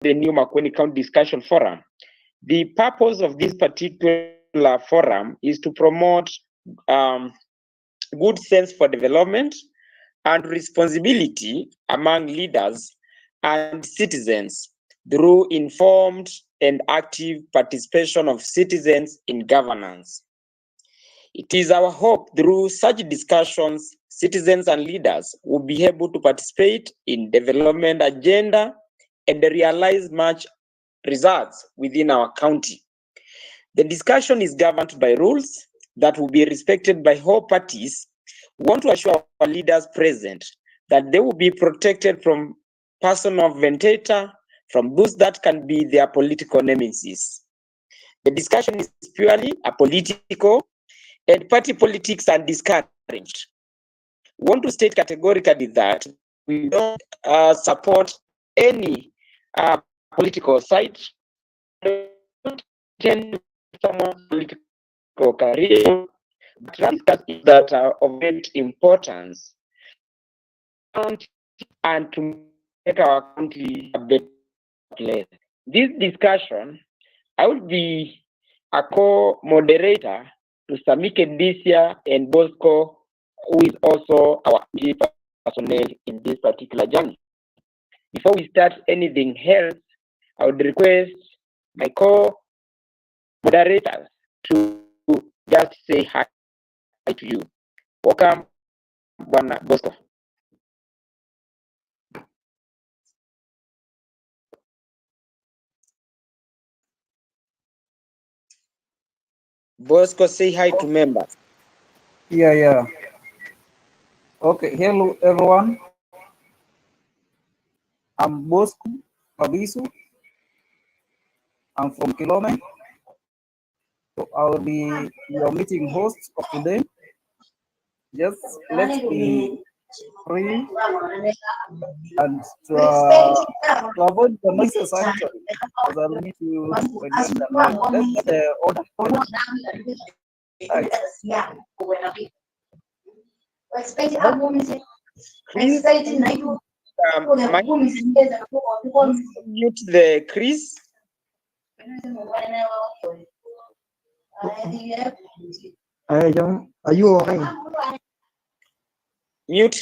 the new Makueni County Discussion Forum. The purpose of this particular forum is to promote good sense for development and responsibility among leaders and citizens through informed and active participation of citizens in governance. It is our hope through such discussions, citizens and leaders will be able to participate in development agenda and realize much results within our county. The discussion is governed by rules that will be respected by all parties. We want to assure our leaders present that they will be protected from personal vendetta, from those that can be their political nemesis. The discussion is purely apolitical, and party politics are discouraged. We want to state categorically that we don't support any political side, someone's political career, but that are of great importance and to make our country a better place. This discussion, I will be a co-moderator to Samike this year and Bosco, who is also our personnel in this particular journey. Before we start anything else, I would request my co-moderators to just say hi to you. Welcome, Bwana Bosco. Bosco, say hi to members. Yeah. Okay, hello everyone. I'm Bosco Abisu. I'm from Kilome. So I will be your meeting host of today. Just let's be free and to avoid the noises actually. Because I'll need to remember. That's the order. Right. Please, mute the Chris. John, are you okay? Mute.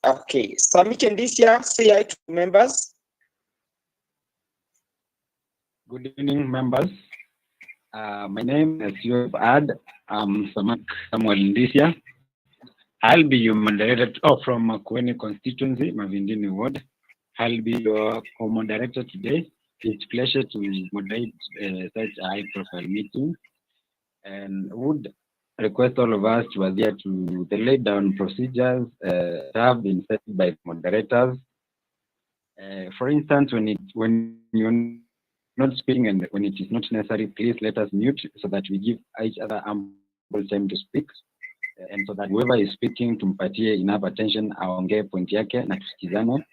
Okay. Samik and this year, say hi to members. Good evening, members. My name, as you have heard, I'm Samuel Ndisia. I'll be your moderator from Makueni constituency, Mavindini ward. I'll be your co-moderator today. It's a pleasure to moderate such a high-profile meeting, and would request all of us to adhere to the laid down procedures that have been set by moderators. For instance, when you're not speaking and when it is not necessary, please let us mute so that we give each other ample time to speak, and so that whoever is speaking tumpatie enough attention aongee point yake na tusikizane.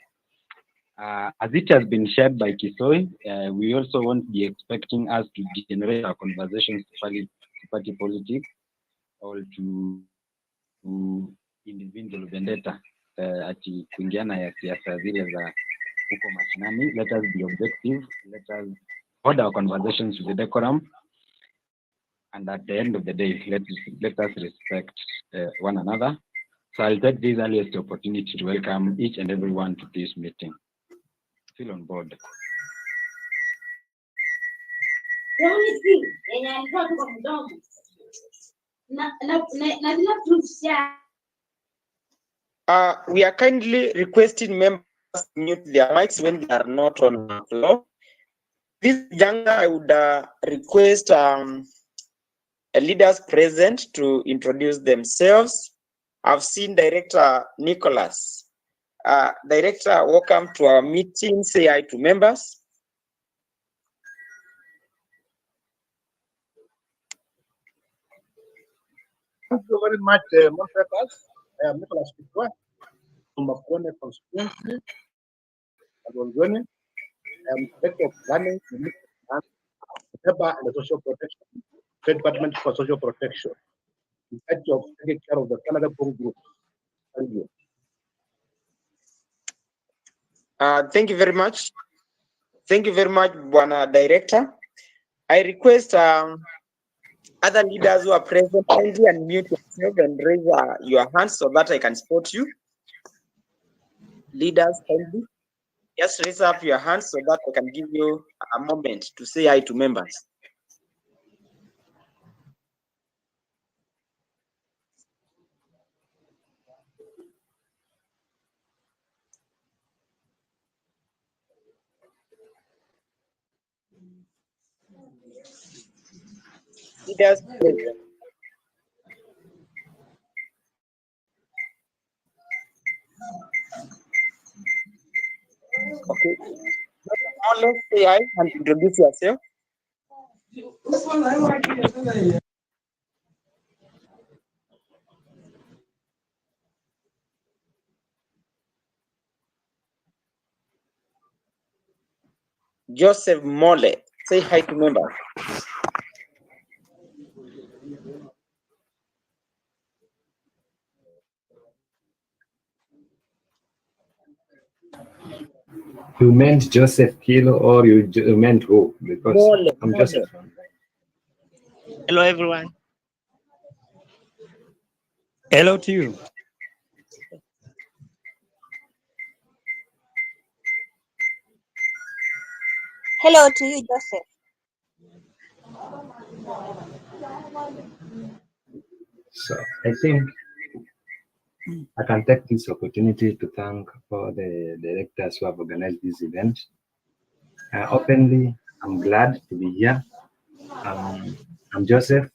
As it has been shared by Kisoi, we also won't be expecting us to generate our conversations to party politics or to individual vendetta ati kuingiana ya siasa zile za huko mashinani. Let us be objective. Let us hold our conversations with the decorum, and at the end of the day, let us respect one another. So I'll take this earliest opportunity to welcome each and everyone to this meeting. Feel on board. We are kindly requesting members to mute their mics when they are not on the floor. This younger, I would request leaders present to introduce themselves. I've seen Director Nicholas. Director, welcome to our meeting. Say hi to members. Thank you very much, moderators. I am Nicholas Pitwa from Makueni constituency. I am Director of Planning and Labor and Social Protection, State Department for Social Protection, in charge of taking care of the Canada Group. Thank you. Thank you very much. Thank you very much, Bwana Director. I request other leaders who are present, kindly unmute yourself and raise your hands so that I can spot you. Leaders, kindly just raise up your hands so that I can give you a moment to say hi to members. Leaders, present. Okay. Now let's say hi and introduce yourself. Joseph Mole, say hi to members. You meant Joseph Kilo or you meant who? Because Mole, I'm Mole. Joseph. Hello, everyone. Hello to you. Hello to you, Joseph. So I think I can take this opportunity to thank all the directors who have organized this event. Openly, I'm glad to be here. I'm Joseph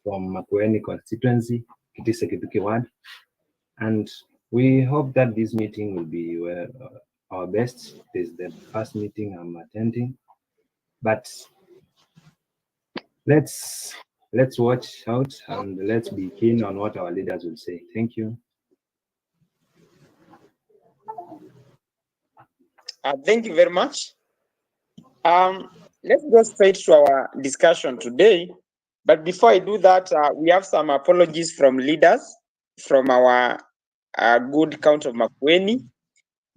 from Makueni constituency, Kitise Kituki ward, and we hope that this meeting will be our best. It is the first meeting I'm attending, but let's watch out and let's be keen on what our leaders will say. Thank you. Thank you very much. Let's go straight to our discussion today. But before I do that, we have some apologies from leaders from our good count of Makueni.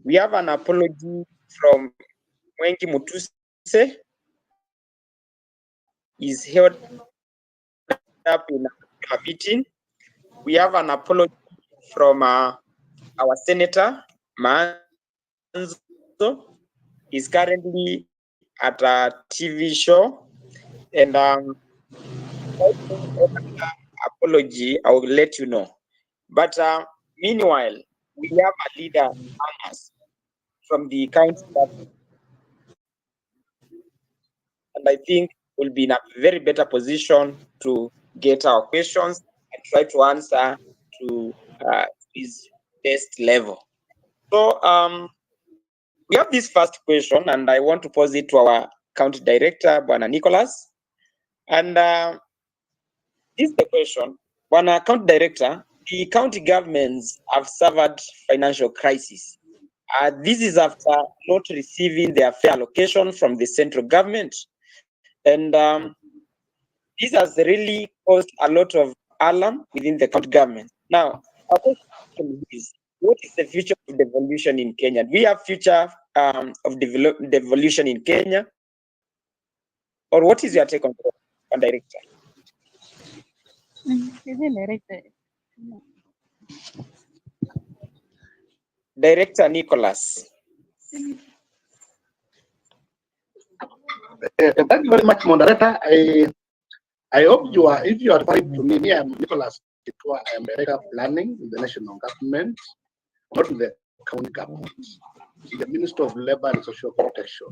We have an apology from Mwengi Mutuse. Is held up in a meeting. We have an apology from our Senator Manzo. Is currently at a TV show, and apology, I will let you know. But meanwhile, we have a leader from the county government, and I think we'll be in a very better position to get our questions and try to answer to his best level. So we have this first question, and I want to pose it to our county director, Bwana Nicholas. And this is the question. Bwana county director, the county governments have suffered financial crisis. This is after not receiving their fair allocation from the central government. And this has really caused a lot of alarm within the county government. Now, our question is, what is the future of devolution in Kenya? Do we have future of devolution in Kenya? Or what is your take on that, director? Director Nicholas. Thank you very much, moderator. I hope if you are referring to me, I'm Nicholas Kitua. I'm Director of Planning in the national government, not in the county government, in the Ministry of Labor and Social Protection.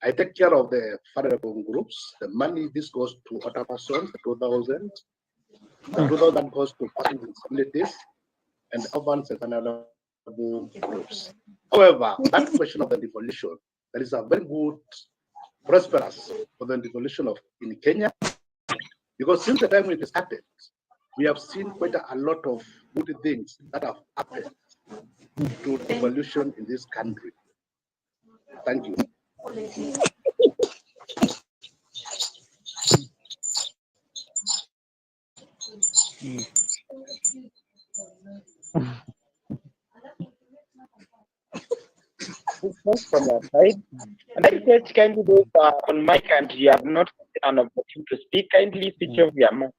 I take care of the vulnerable groups. The money, this goes to other persons, the 2,000. The 2,000 goes to persons with disabilities and orphans and vulnerable groups. However, that question of the devolution, there is a very good prosperous for the devolution in Kenya, because since the time it started, we have seen quite a lot of good things that have happened to devolution in this country. Thank you. response from your side. And I request kindly those on mic and you have not an opportunity to speak, kindly switch off your mic.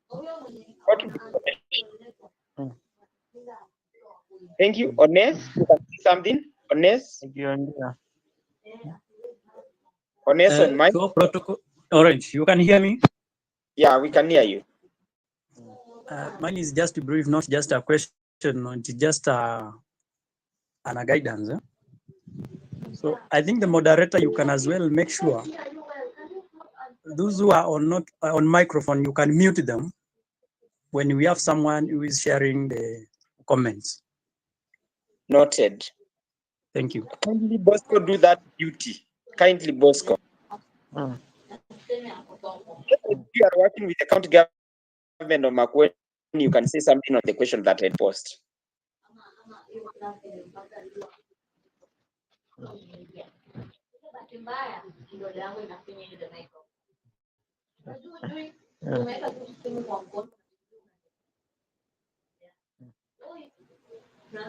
What would be the question? Thank you. Ones, you can say something. Ones, Thank you, Andrea. Ones on mic. So protocol Orange, you can hear me? Yeah, we can hear you. Mine is just brief, not just a question, it's just a guidance. So I think the moderator, you can as well make sure those who are not on microphone, you can mute them when we have someone who is sharing the comments. Noted. Thank you. Kindly, Bosco, do that duty. Kindly, Bosco. If you are working with the county government of Makueni, you can say something on the question that I posed.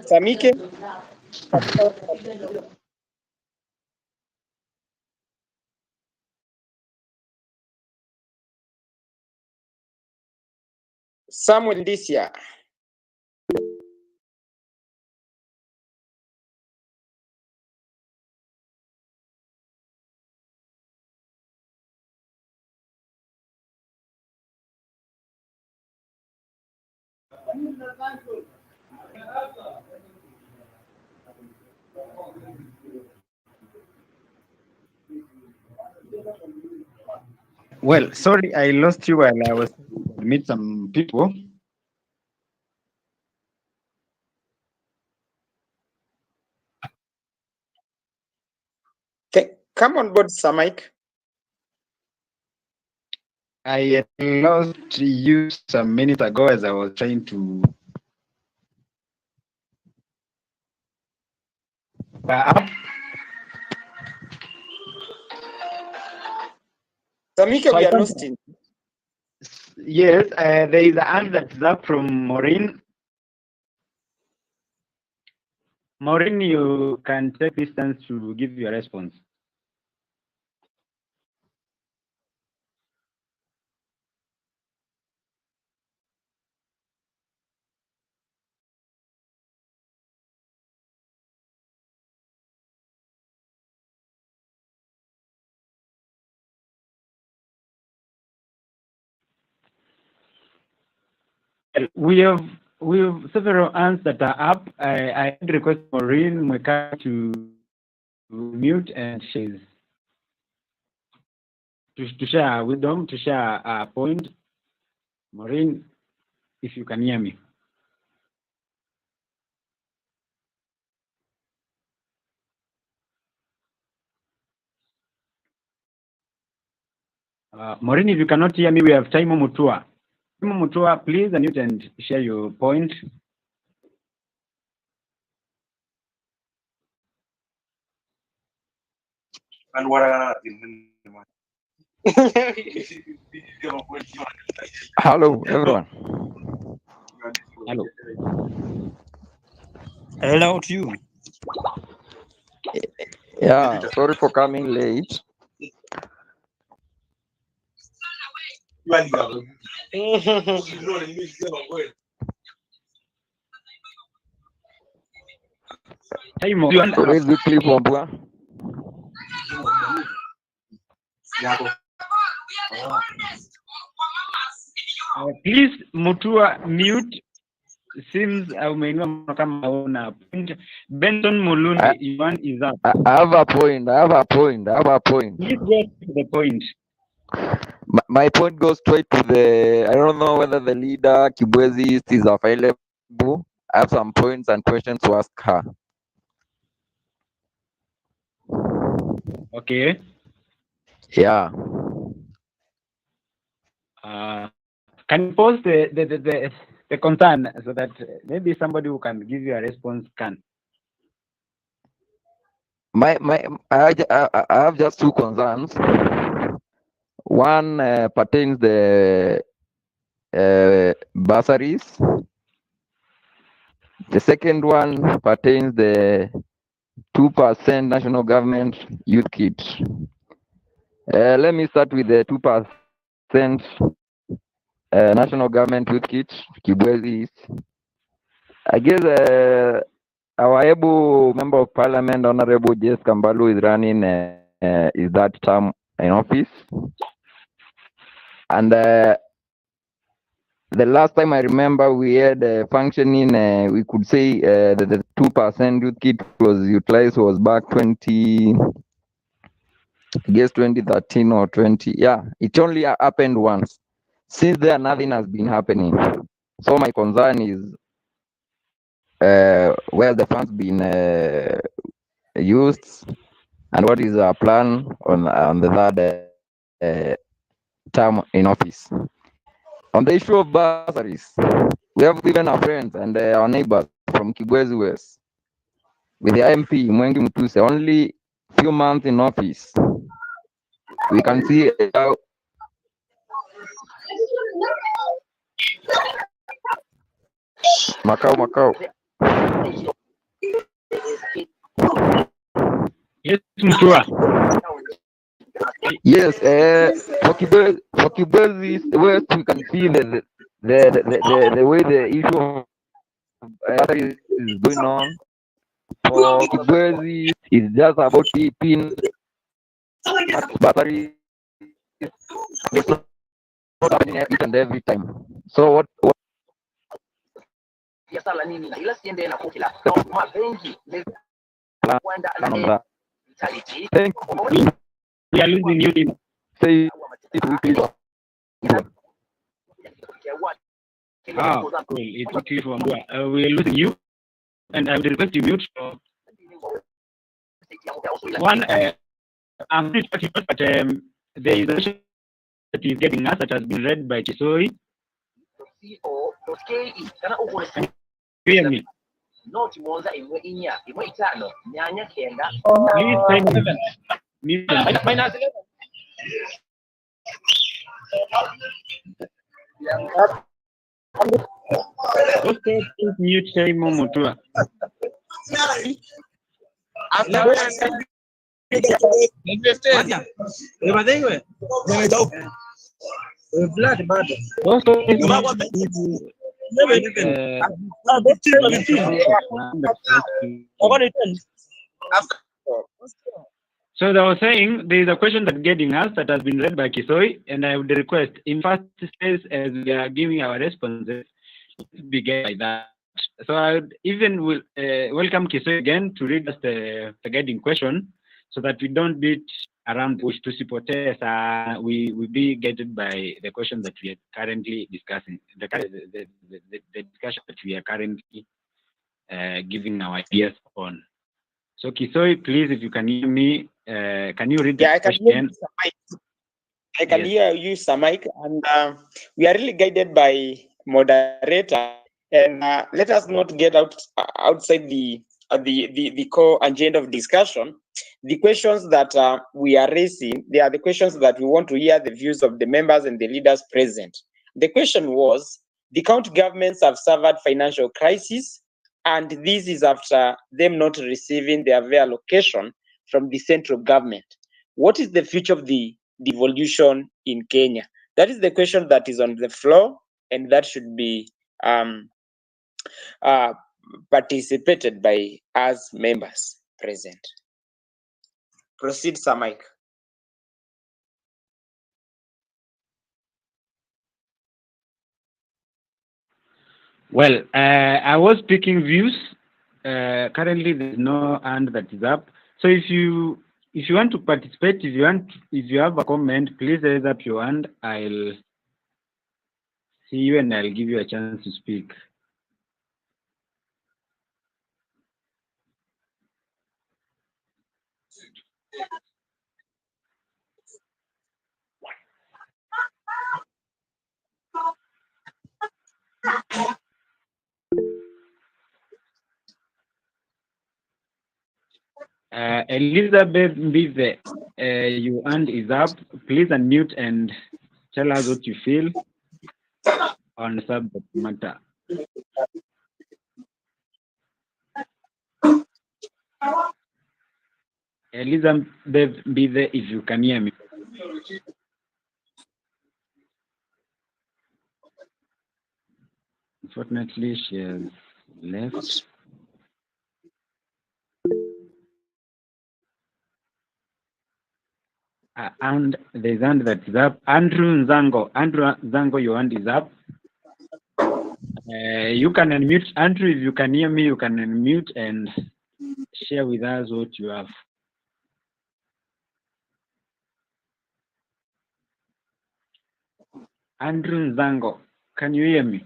Samike? Samuel this year. Well, sorry, I lost you while I was meet some people. Okay, come on board, Samike. I lost you some minutes ago as I was trying to. Samike, So we I are can't- lost in. Yes, there is a hand that's up from Maureen. Maureen, you can take this chance to give your response. We have several hands that are up. I request Maureen Mweka to mute and she's to share wisdom, to share a point. Maureen, if you can hear me. Maureen, if you cannot hear me, we have Taimo Mutua. Taimo Mutua, please unmute and share your point. Hello, everyone. Hello. Hello to you. Yeah, sorry for coming late. Taimo, Sorry, Wycliffe Wambua. please Mutua mute. Seems umeinua kama hauna point. Benson Mulundi, Ivan is up. I have a point. I have a point. I have a point. Please get to the point. My point goes straight to the. I don't know whether the leader Kibwezi is available. I have some points and questions to ask her. Okay. Yeah. Can you pose the concern so that maybe somebody who can give you a response can? I have just two concerns. One pertains the bursaries. The second one pertains the 2% national government youth kit. Let me start with the 2% national government youth kit, Kibwezi East. I guess our able member of parliament, Honorable J.S. Kambalu, is running is that term in office. And the last time I remember we had functioning, we could say that the 2% youth kit was utilized was back 2013 or 20. Yeah, it only happened once. Since then, nothing has been happening. So my concern is where the funds been used, and what is our plan on the third term in office. On the issue of bursaries, we have even our friends and our neighbors from Kibwezi West with the MP Mwengi Mutuse, only few months in office. We can see how Macau. Yes, Mutua. Yes, for Kibwezi West, we can see the way the issue of bursaries is going on. For Kibwezi, it's just about keeping bursaries. It's not happening each and every time. So what plan on that? Thank you. We are losing you. Say it weekly. Ah, cool. It's okay for we are losing you, and I would request you mute. One, I'm not talking about, but there is a question that is getting us that has been read by Chisoi. Hear me. Please try mute. Okay, please mute Shaimo Mutua. So they were saying there is a question that's getting us that has been read by Kisoi, and I would request in first place as we are giving our responses, begin by that. So I would even will welcome Kisoi again to read us the guiding question, so that we don't beat around bush to support we be guided by the question that we are currently discussing, the discussion that we are currently giving our ideas on. So Kisoi, please, if you can hear me, can you read the question? I can hear you, Samik, and we are really guided by moderator. And let us not get outside the core agenda of discussion. The questions that we are raising, they are the questions that we want to hear the views of the members and the leaders present. The question was, the county governments have suffered financial crisis, and this is after them not receiving their fair allocation from the central government. What is the future of the devolution in Kenya? That is the question that is on the floor, and that should be participated by us members present. Proceed, Samik. Well, I was picking views. Currently, there's no hand that is up. So if you want to participate, if you have a comment, please raise up your hand. I'll see you and I'll give you a chance to speak. Elizabeth Mbize, your hand is up. Please unmute and tell us what you feel on the subject matter. Elizabeth be there if you can hear me. Unfortunately, she has left. And there's hand that is up. Andrew Nzango, your hand is up. You can unmute. Andrew, if you can hear me, you can unmute and share with us what you have. Andrew Nzango, can you hear me?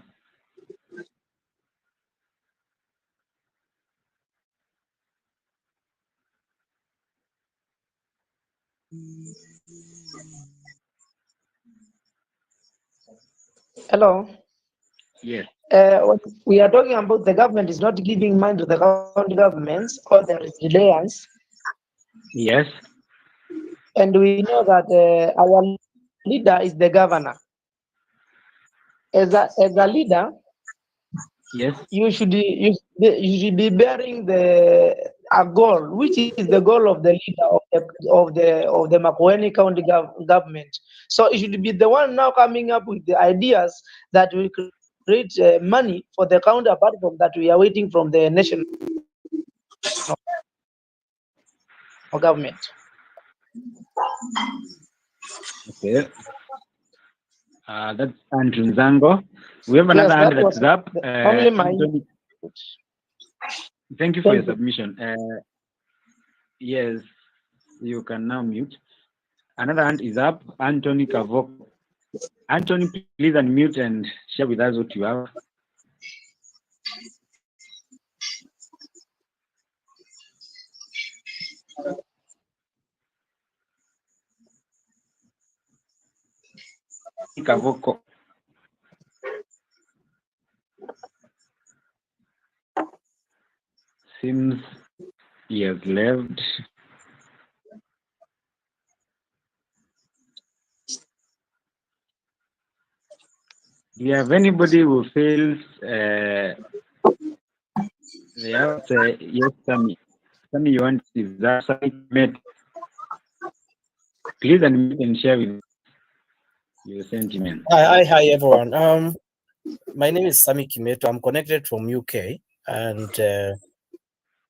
Hello. Yes. We are talking about the government is not giving money to the county governments or there is reliance. Yes. And we know that our leader is the governor. As a leader, yes, you should be bearing a goal, which is the goal of the leader of the Makueni County government. So it should be the one now coming up with the ideas that will create money for the county. Apart from that, we are waiting from the national government. Okay. That's Andrew Nzango. We have another hand that's up. Only my. Anthony. Thank you for your submission. Yes, you can now mute. Another hand is up. Anthony Kavoko. Anthony, please unmute and share with us what you have. Kavoko. Seems he has left. Do you have anybody who feels they have to say, yes, Sammy? Sammy, you want is that Sammy met? Please unmute and share with your sentiments. Hi, everyone. My name is Sami Kimeto. I'm connected from UK, and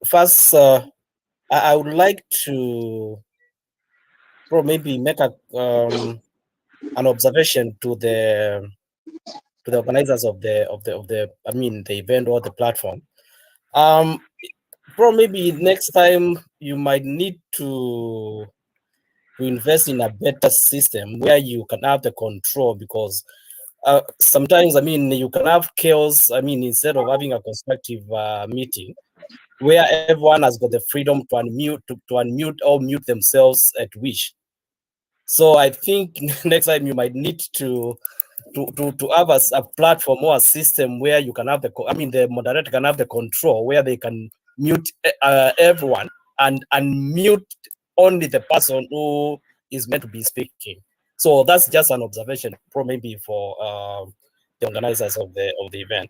first, I would like to maybe make an observation to the organizers of the event or the platform. Maybe next time you might need to invest in a better system where you can have the control, because sometimes, you can have chaos, instead of having a constructive meeting where everyone has got the freedom to unmute or mute themselves at wish. So I think next time you might need to have a platform or a system where you can have the moderator can have the control, where they can mute everyone and unmute only the person who is meant to be speaking. So that's just an observation, maybe for the organizers of the event.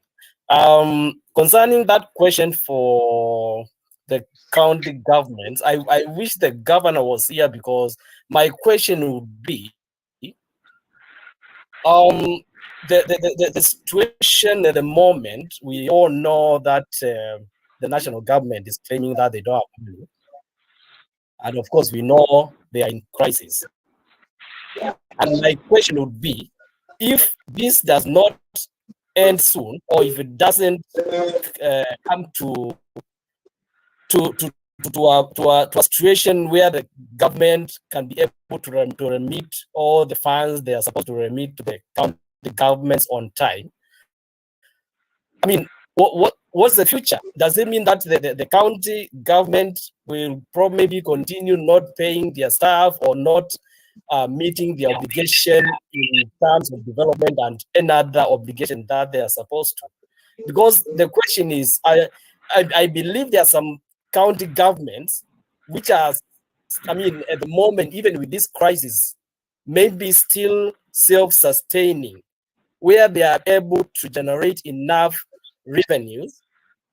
Concerning that question for the county governments, I wish the governor was here, because my question would be, the situation at the moment, we all know that the national government is claiming that they don't have money, and of course we know they are in crisis. And my question would be, if this does not end soon, or if it doesn't come to a situation where the government can be able to remit all the funds they are supposed to remit to the county governments on time, what's the future? Does it mean that the county government will probably continue not paying their staff or not meeting the obligation in terms of development and another obligation that they are supposed to? Because the question is, I believe there are some county governments which are, at the moment, even with this crisis, maybe still self-sustaining, where they are able to generate enough revenues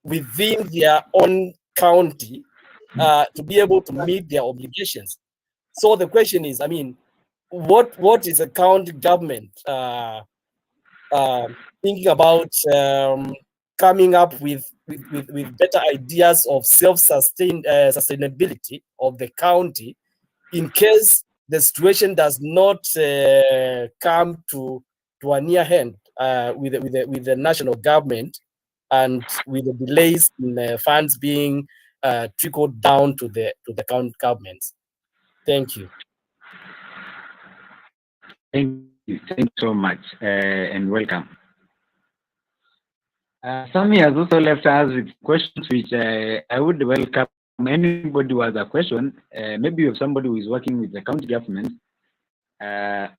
within their own county to be able to meet their obligations. So the question is, I mean, what is the county government thinking about coming up with better ideas of sustainability of the county in case the situation does not come to a near end with the national government and with the delays in funds being trickled down to the county governments. Thank you. Thank you so much, and welcome. Sammy has also left us with questions which I would welcome anybody who has a question. Maybe you have somebody who is working with the county government,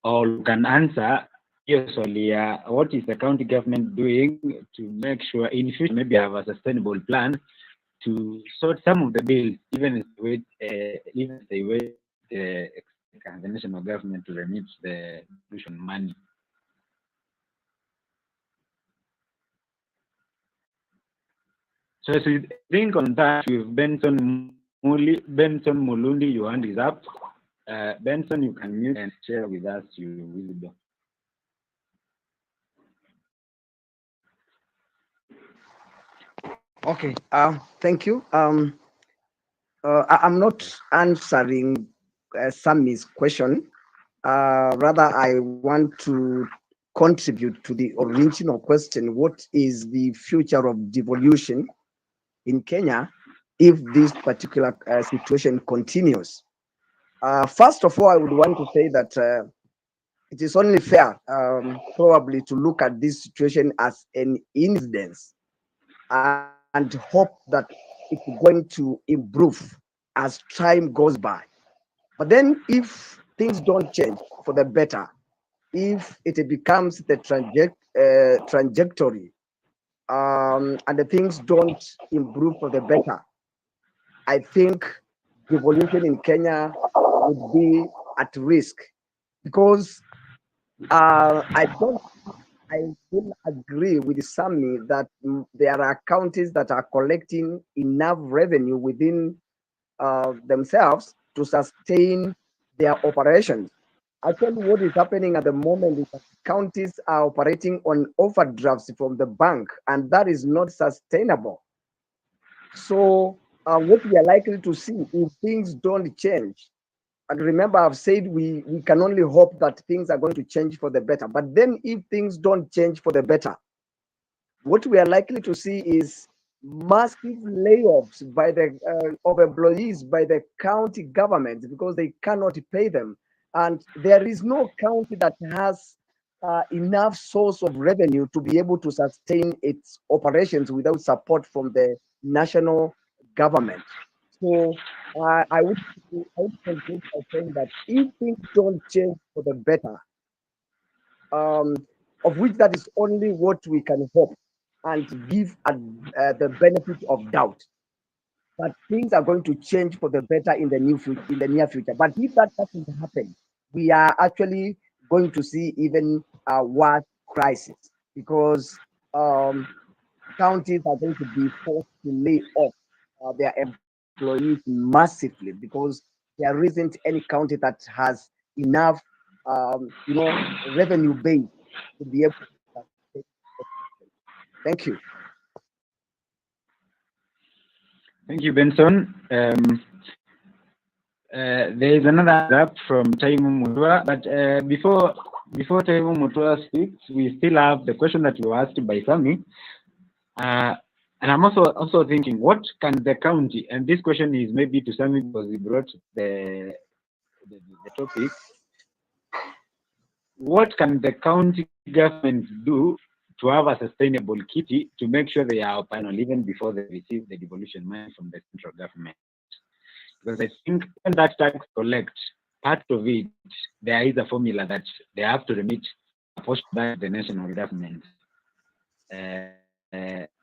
or can answer usually what is the county government doing to make sure in future maybe have a sustainable plan to sort some of the bills, even if they wait the national government to remit the pollution money. So as we think on that, with Benson Mulundi, your hand is up. Benson, you can mute and share with us your wisdom. Okay. Thank you. I'm not answering Sammy's question. Rather, I want to contribute to the original question: what is the future of devolution in Kenya if this particular situation continues? First of all, I would want to say that it is only fair, probably, to look at this situation as an incidence and hope that it's going to improve as time goes by. But then, if things don't change for the better, if it becomes the trajectory, and the things don't improve for the better, I think devolution in Kenya would be at risk, because I will agree with Sammy that there are counties that are collecting enough revenue within themselves to sustain their operations. Actually, what is happening at the moment is that counties are operating on overdrafts from the bank, and that is not sustainable. So, what we are likely to see if things don't change, and remember, I've said we can only hope that things are going to change for the better. But then, if things don't change for the better, what we are likely to see is massive layoffs by the of employees by the county government, because they cannot pay them, and there is no county that has enough source of revenue to be able to sustain its operations without support from the national government. So I would conclude by saying that if things don't change for the better, of which that is only what we can hope and give the benefit of doubt, that things are going to change for the better in the near future. But if that doesn't happen, we are actually going to see even a worse crisis, because counties are going to be forced to lay off their employees massively, because there isn't any county that has enough, revenue base to be able to sustain. Thank you. Thank you, Benson. There is another up from Taimu Mutua, but before Taimu Mutua speaks, we still have the question that you asked by Sami. And I'm also thinking, what can the county, and this question is maybe to Sami because he brought the topic, what can the county government do to have a sustainable kitty to make sure they are operational even before they receive the devolution money from the central government? Because I think when that tax collects, part of it, there is a formula that they have to remit a portion back to the national government.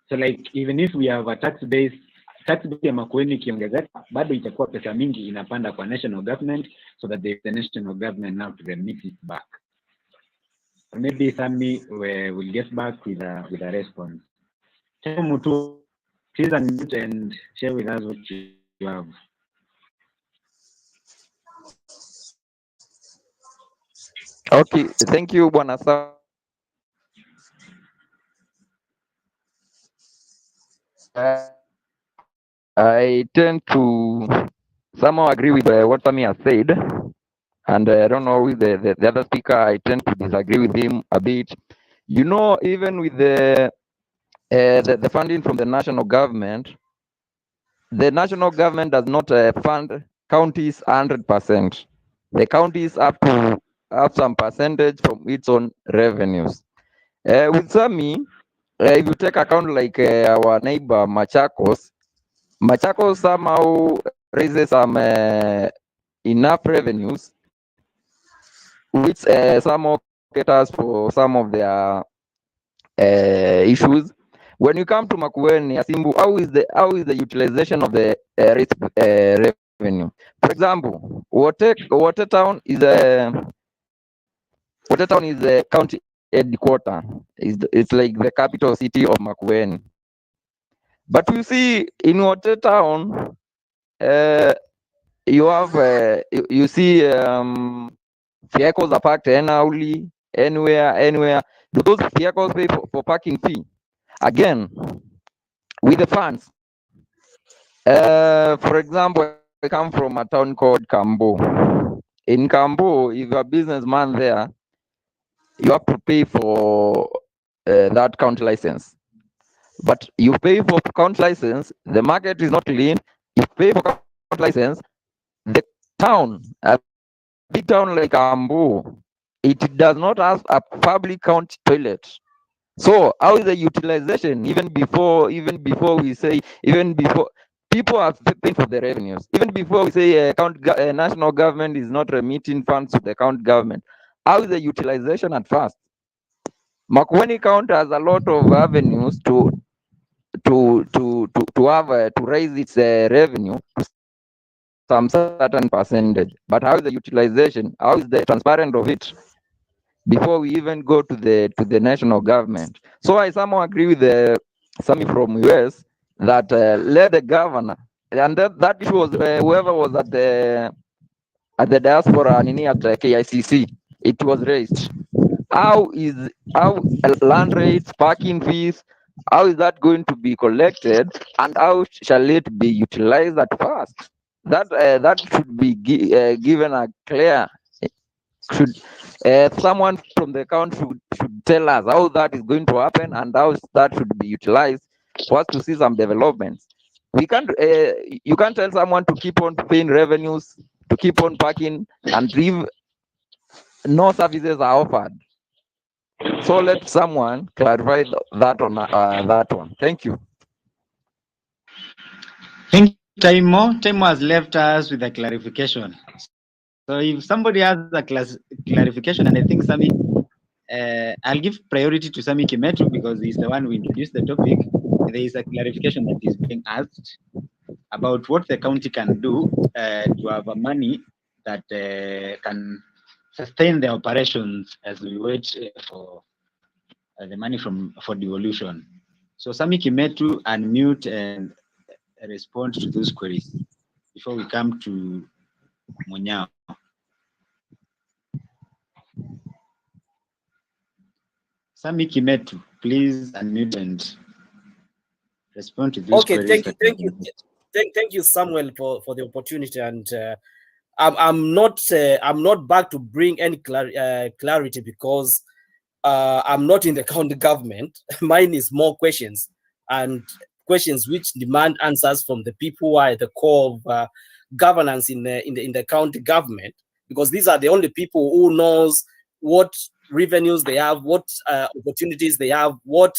So like, even if we have a tax base ya Makueni ikiongezeka, bado itakuwa pesa mingi inapanda kwa national government, so that the national government now to remit it back. Maybe Sami will get back with a response. Mutu, please unmute and share with us what you you have. Okay, thank you, Bwana I tend to somehow agree with what Sami has said, and I don't know with the other speaker. I tend to disagree with him a bit. You know, even with the funding from the national government does not fund counties 100%. The counties have to have some percentage from its own revenues. With Sami, if you take account like our neighbor Machakos somehow raises some enough revenues, which somehow caters for some of their issues. When you come to Makueni, Asimbu, how is the utilization of the revenue? For example, Watertown is a county headquarter. It's like the capital city of Makueni. But you see, in Watertown, you have you see vehicles are parked anywhere. Do those vehicles pay for parking fee? Again, with the funds. For example, I come from a town called Kambo. In Kambo, if you're a businessman there, you have to pay for that county license. But you pay for county license, the market is not clean. You pay for county license, the town, a big town like Kambo, it does not have a public county toilet. So how is the utilization? Even before we say, even before people are paying for the revenues, even before we say national government is not remitting funds to the county government, how is the utilization at first? Makueni County has a lot of avenues to have to raise its revenue to some certain percentage. But how is the utilization? How is the transparent of it? Before we even go to the national government. So I somehow agree with Sami from US that let the governor, and that issue was whoever was at the diaspora nini at KICC, it was raised. How land rates, parking fees, how is that going to be collected, and how shall it be utilized at first? That should be given a clear. Should someone from the country should tell us how that is going to happen and how that should be utilized for us to see some developments. We can't. You can't tell someone to keep on paying revenues, to keep on parking, and if no services are offered. So let someone clarify that on that one. Thank you. Thank you, Taimo. Taimo has left us with a clarification. So if somebody has a clarification, and I think Sami, I'll give priority to Sami Kimetu because he's the one who introduced the topic. There is a clarification that is being asked about what the county can do to have a money that can sustain the operations as we wait for the money for devolution. So Sami Kimetu, unmute and respond to those queries before we come to Munyao. Sami Kimetu, please unmute and respond to those Okay, queries. thank you, Samuel, for the opportunity. And I'm not back to bring any clarity because I'm not in the county government. Mine is more questions, and questions which demand answers from the people who are at the core of governance in the county government, because these are the only people who knows what revenues they have, what opportunities they have, what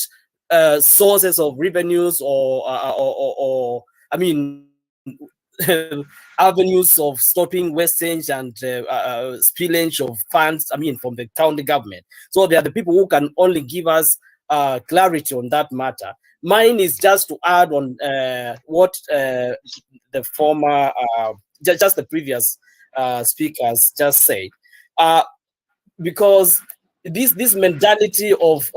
sources of revenues or I mean avenues of stopping wastage and spillage of funds, I mean, from the county government. So they are the people who can only give us clarity on that matter. Mine is just to add on what the former, just the previous speakers just said. Because this mentality of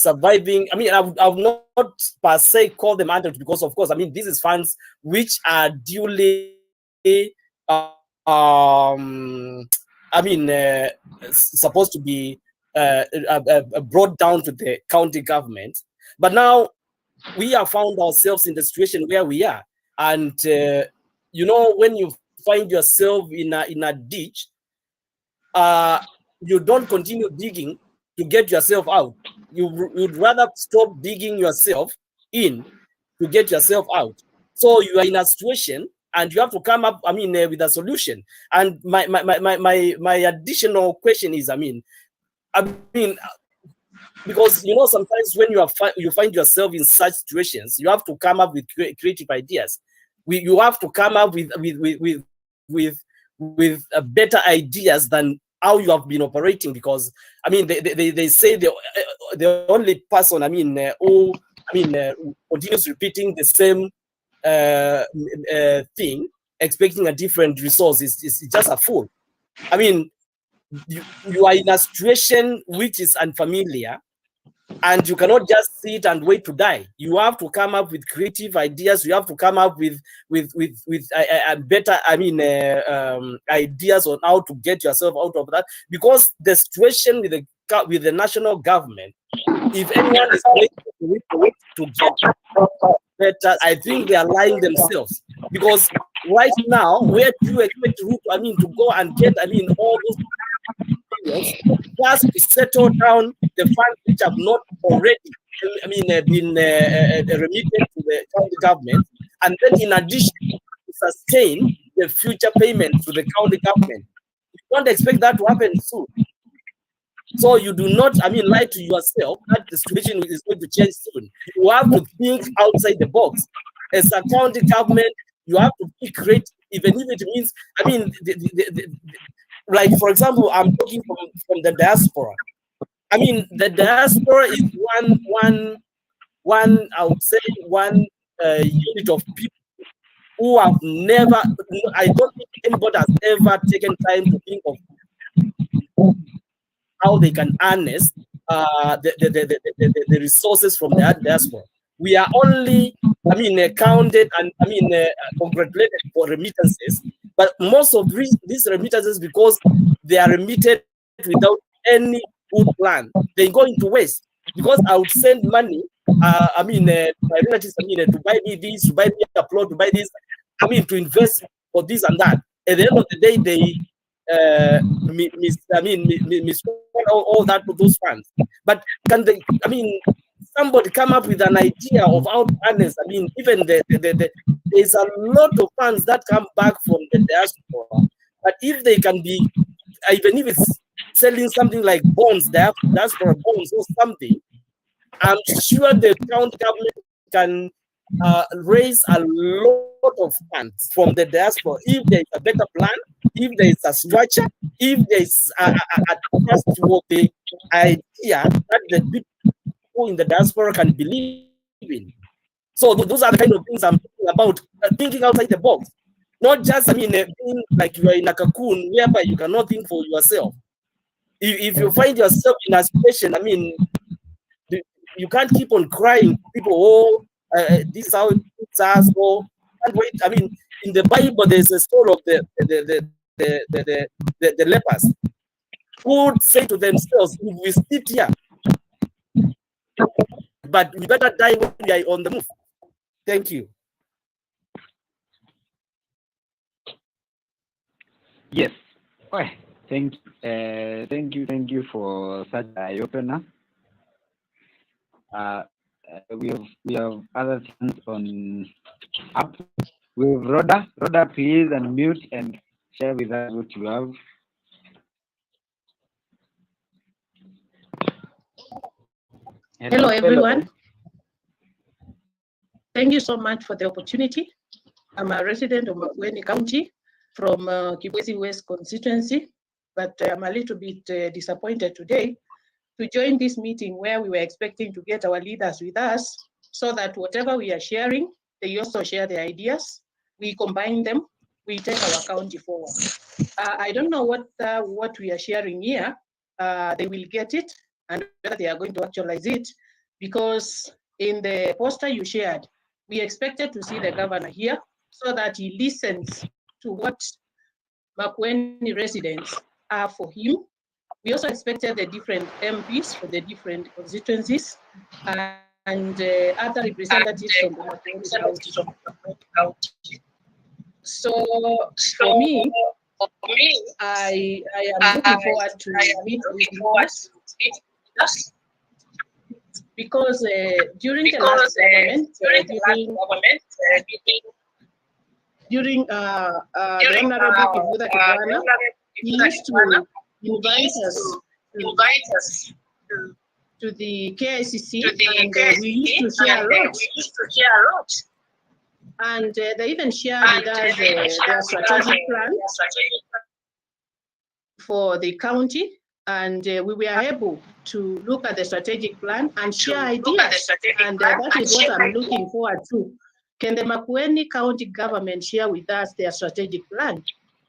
surviving. I mean, I would not per se call them underage because, of course, I mean, this is funds which are duly, supposed to be brought down to the county government. But now we have found ourselves in the situation where we are, and you know, when you find yourself in a ditch, you don't continue digging to get yourself out. You'd rather stop digging yourself in to get yourself out. So you are in a situation and you have to come up, I mean, with a solution. And my additional question is, I mean, because you know, sometimes when you find yourself in such situations, you have to come up with creative ideas. You have to come up with better ideas than how you have been operating. Because I mean, they say the only person, I mean, who continues repeating the same thing, expecting a different result is just a fool. I mean, you are in a situation which is unfamiliar, and you cannot just sit and wait to die. You have to come up with creative ideas. You have to come up with better, I mean, ideas on how to get yourself out of that. Because the situation with the national government, if anyone is waiting to get better, I think they are lying themselves. Because right now, where do you expect to go and get, I mean, all those billions just to settle down the funds which have not already, I mean, been remitted to the county government, and then in addition to sustain the future payments to the county government? You don't expect that to happen soon. So you do not, I mean, lie to yourself that the situation is going to change soon. You have to think outside the box. As a county government, you have to be creative, even if it means, I mean, like, for example, I'm talking from the diaspora. I mean, the diaspora is one I would say one unit of people who have never, I don't think anybody has ever taken time to think of how they can harness the resources from the diaspora. We are only, I mean, counted and, I mean, congratulated for remittances, but most of these remittances, because they are remitted without any good plan, they go into waste. Because I would send money, I mean, my relatives, I mean, to buy me this, to buy me a plot, to buy this, I mean, to invest for this and that. At the end of the day, they misspend all that with those funds. But can they, I mean, somebody come up with an idea of how to harness, I mean, even there's a lot of funds that come back from the diaspora. But if they can be, even if it's selling something like bonds, diaspora bonds or something, I'm sure the county government can raise a lot of funds from the diaspora if there is a better plan, if there is a structure, if there is a trustworthy idea that the people in the diaspora can believe in. So those are the kind of things I'm talking about, thinking outside the box. Not just, I mean, being like you are in a cocoon whereby you cannot think for yourself. If you find yourself in a situation, I mean, you can't keep on crying. People, this is how it's us. Oh, can't wait. I mean, in the Bible, there's a story of the lepers who would say to themselves, "If we sit here, but we better die when we are on the move." Thank you. Yes. Oh, thank you for such an eye opener. We have other things on up. We have Rhoda, please unmute and share with us what you have. Hello, everyone. Thank you so much for the opportunity. I'm a resident of Makueni County from Kibwezi West constituency, but I'm a little bit disappointed today to join this meeting where we were expecting to get our leaders with us so that whatever we are sharing, they also share their ideas, we combine them, we take our county forward. I don't know what we are sharing here, they will get it and whether they are going to actualize it, because in the poster you shared, we expected to see the governor here so that he listens to what Makueni residents are for him. We also expected the different MPs for the different constituencies and other representatives from the Makueni County. So for me, I am looking forward to meet with leaders because during the last government, during the Honorable Kivuda Kibwana, he used to invite us to the KICC, and we used to share a lot. And they even shared with us their strategic plan for the county, and we were able to look at the strategic plan and share ideas, and that is what I'm looking forward to. Can the Makueni County government share with us their strategic plan?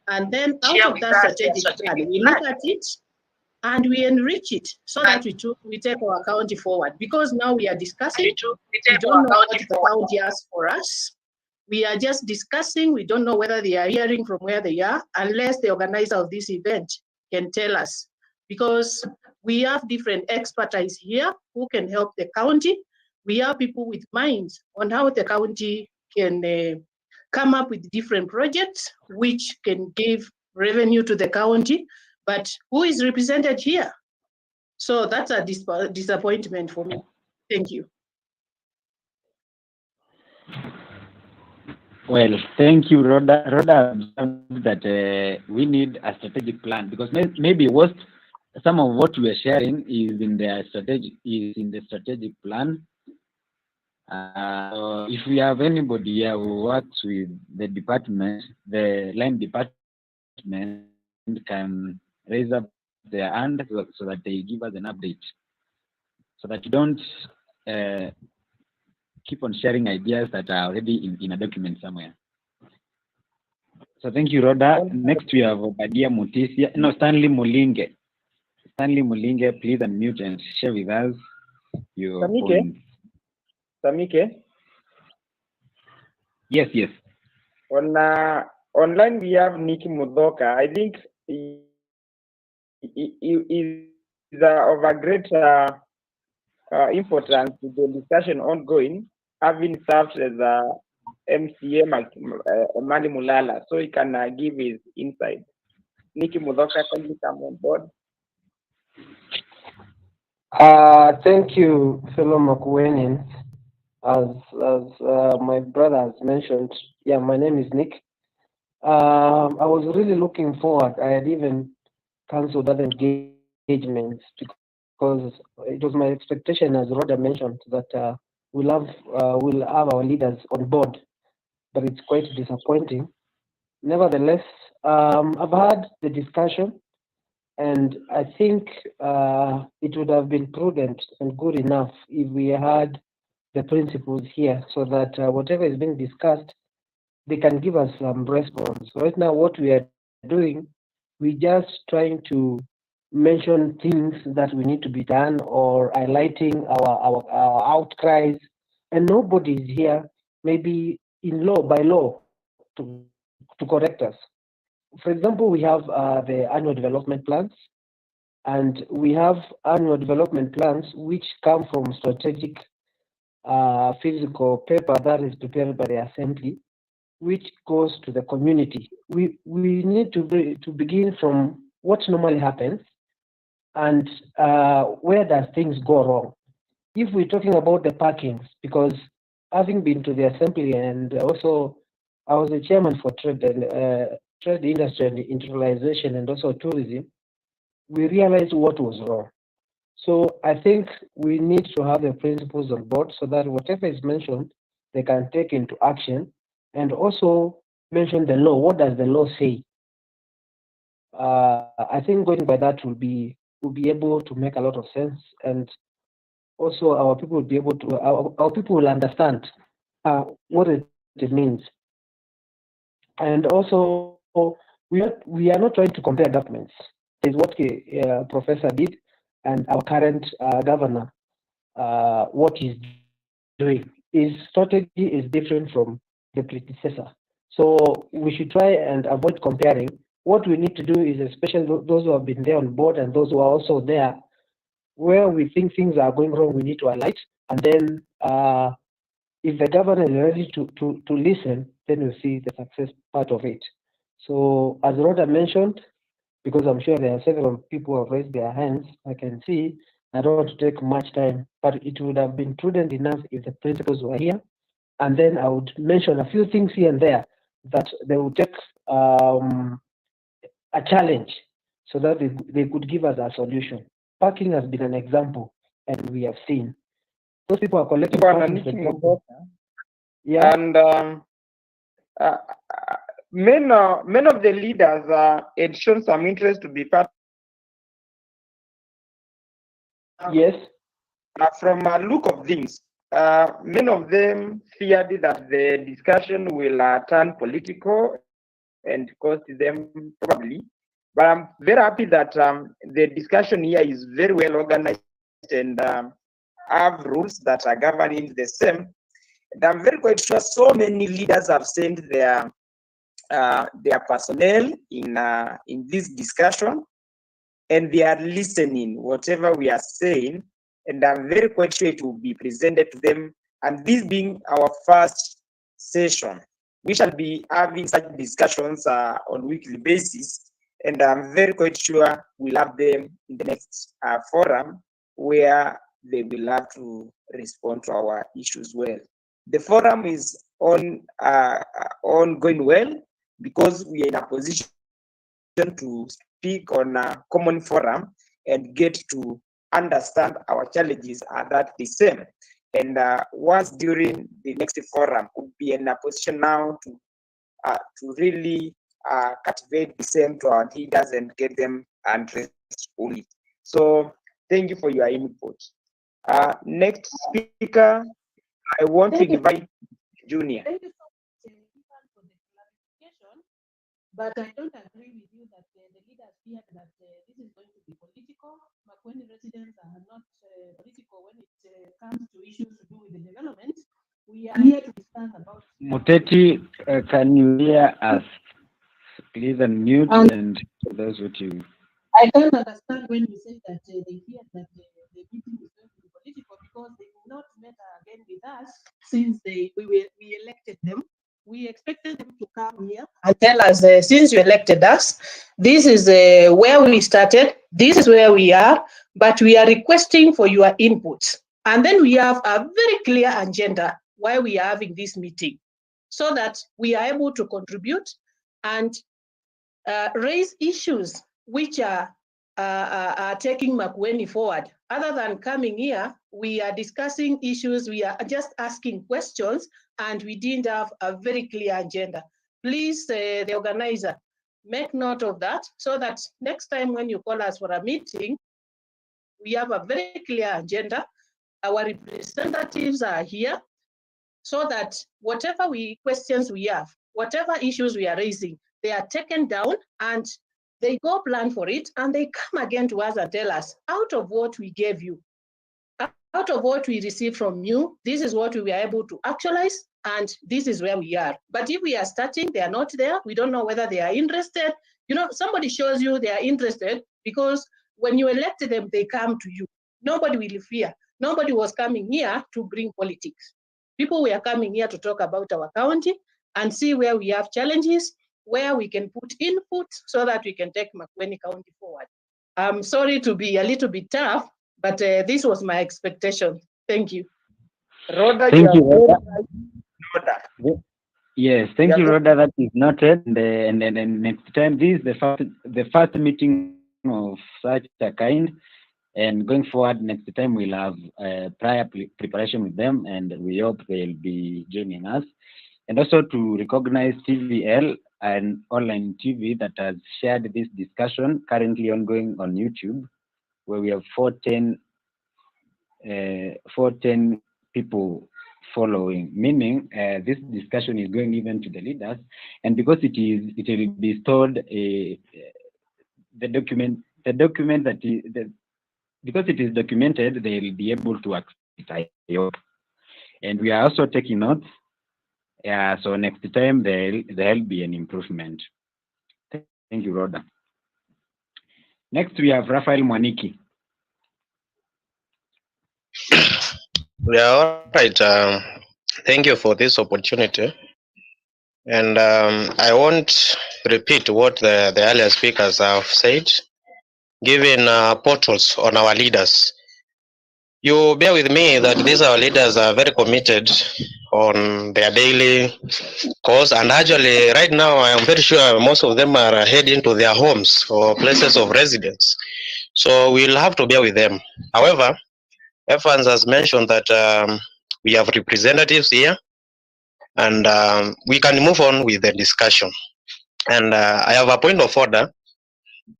And then out of that strategic plan, we look at it and we enrich it so that we take our county forward. Because now we are discussing, we don't know what the county has for us. We are just discussing, we don't know whether they are hearing from where they are, unless the organizer of this event can tell us. Because we have different expertise here who can help the county. We have people with minds on how the county can come up with different projects which can give revenue to the county, but who is represented here? So that's a disappointment for me. Thank you. Well, thank you, Rhoda. Rhoda observed that we need a strategic plan because maybe some of what we are sharing is in the strategic plan. If we have anybody here who works with the department, the line department can raise up their hand so that they give us an update, so that you don't keep on sharing ideas that are already in a document somewhere. So thank you, Rhoda. Next we have Obadia Mutisia. No, Stanley Mulinge. Stanley Mulinge, please unmute and share with us your points. Samike? Yes, yes. On online we have Nikki Mudoka. I think he is of a great importance to the discussion ongoing, having served as a MCA Mali Mulala, so he can give his insight. Nikki Mudoka, can you come on board? Thank you, fellow Makuenians. As my brother has mentioned, yeah, my name is Nick. I was really looking forward. I had even cancelled other engagements because it was my expectation, as Rhoda mentioned, that we'll have our leaders on board, but it's quite disappointing. Nevertheless, I've had the discussion, and I think it would have been prudent and good enough if we had the principals here so that whatever is being discussed, they can give us some response. Right now, what we are doing, we're just trying to mention things that we need to be done or highlighting our outcries, and nobody is here, maybe by law, to correct us. For example, we have the annual development plans, and we have annual development plans which come from strategic physical paper that is prepared by the assembly, which goes to the community. We need to begin from what normally happens and where does things go wrong. If we're talking about the parkings, because having been to the assembly and also I was the chairman for trade industry and industrialization and also tourism, we realized what was wrong. So I think we need to have the principles on board so that whatever is mentioned, they can take into action, and also mention the law. What does the law say? I think going by that will be able to make a lot of sense, and also our people will be able to our people will understand what it means. And also we are not trying to compare documents. Is what Professor did and our current governor. what he's doing. His strategy is different from the predecessor. So we should try and avoid comparing. What we need to do is, especially those who have been there on board and those who are also there, where we think things are going wrong, we need to highlight. And then if the governor is ready to listen, then we'll see the success part of it. So as Rhoda mentioned, because I'm sure there are several people who have raised their hands, I can see, I don't want to take much time, but it would have been prudent enough if the principals were here. And then I would mention a few things here and there that they would take a challenge so that they could give us a solution. Parking has been an example, and we have seen those people are collecting parking, for example. Yeah. And uh, many of the leaders had shown some interest to be part. Yes. From a look of things, many of them feared that the discussion will turn political and cost them probably. But I'm very happy that the discussion here is very well organized and have rules that are governing the same. And I'm very quite sure so many leaders have sent their personnel in this discussion, and they are listening whatever we are saying, and I'm very quite sure it will be presented to them. And this being our first session, we shall be having such discussions on weekly basis, and I'm very quite sure we'll have them in the next forum where they will have to respond to our issues well. The forum is ongoing well because we are in a position to speak on a common forum and get to understand our challenges are that the same. And once during the next forum, we'll be in a position now to really cultivate the same to our leaders and get them addressed fully. So thank you for your input. Next speaker, I want to invite Junior. Thank you so much, Ivan, for the clarification. But I don't agree with you that the leaders feared that this is going to be political. Makueni residents are not political when it comes to issues to do with the development. We are here to discuss about. Muteti, can you hear us? Please unmute and tell us what you. I don't understand when you say that they fear that the meeting is going to be political because they will not meet again with us since we elected them. We expected them to come here and tell us, since you elected us, this is where we started, this is where we are, but we are requesting for your inputs. And then we have a very clear agenda why we are having this meeting, so that we are able to contribute and raise issues which are taking Makueni forward. Other than coming here, we are discussing issues, we are just asking questions, and we didn't have a very clear agenda. Please, the organizer, make note of that so that next time when you call us for a meeting, we have a very clear agenda. Our representatives are here so that whatever questions we have, whatever issues we are raising, they are taken down and they go plan for it, and they come again to us and tell us, out of what we gave you, out of what we received from you, this is what we were able to actualize, and this is where we are. But if we are starting, they are not there, we don't know whether they are interested. You know, somebody shows you they are interested because when you elect them, they come to you. Nobody will fear. Nobody was coming here to bring politics. People were coming here to talk about our county and see where we have challenges, where we can put input so that we can take Makueni County forward. I'm sorry to be a little bit tough, but this was my expectation. Thank you. Rhoda, thank you, Rhoda. Yes, thank you, Rhoda. That is noted. And next time, this is the first meeting of such a kind. And going forward, next time we'll have prior preparation with them, and we hope they'll be joining us. And also to recognize TVL, an online TV that has shared this discussion, currently ongoing on YouTube, where we have 410 people following, meaning this discussion is going even to the leaders. And because it will be stored, the document that is because it is documented, they'll be able to access I hope. And we are also taking notes. So next time there'll be an improvement. Thank you, Rhoda. Next, we have Raphael Mwaniki. Yeah, all right. Thank you for this opportunity. And I won't repeat what the earlier speakers have said, giving portals on our leaders. You bear with me that these our leaders are very committed on their daily cause, and actually right now I am very sure most of them are heading to their homes or places of residence. So we'll have to bear with them. However, Evans has mentioned that we have representatives here, and we can move on with the discussion. And I have a point of order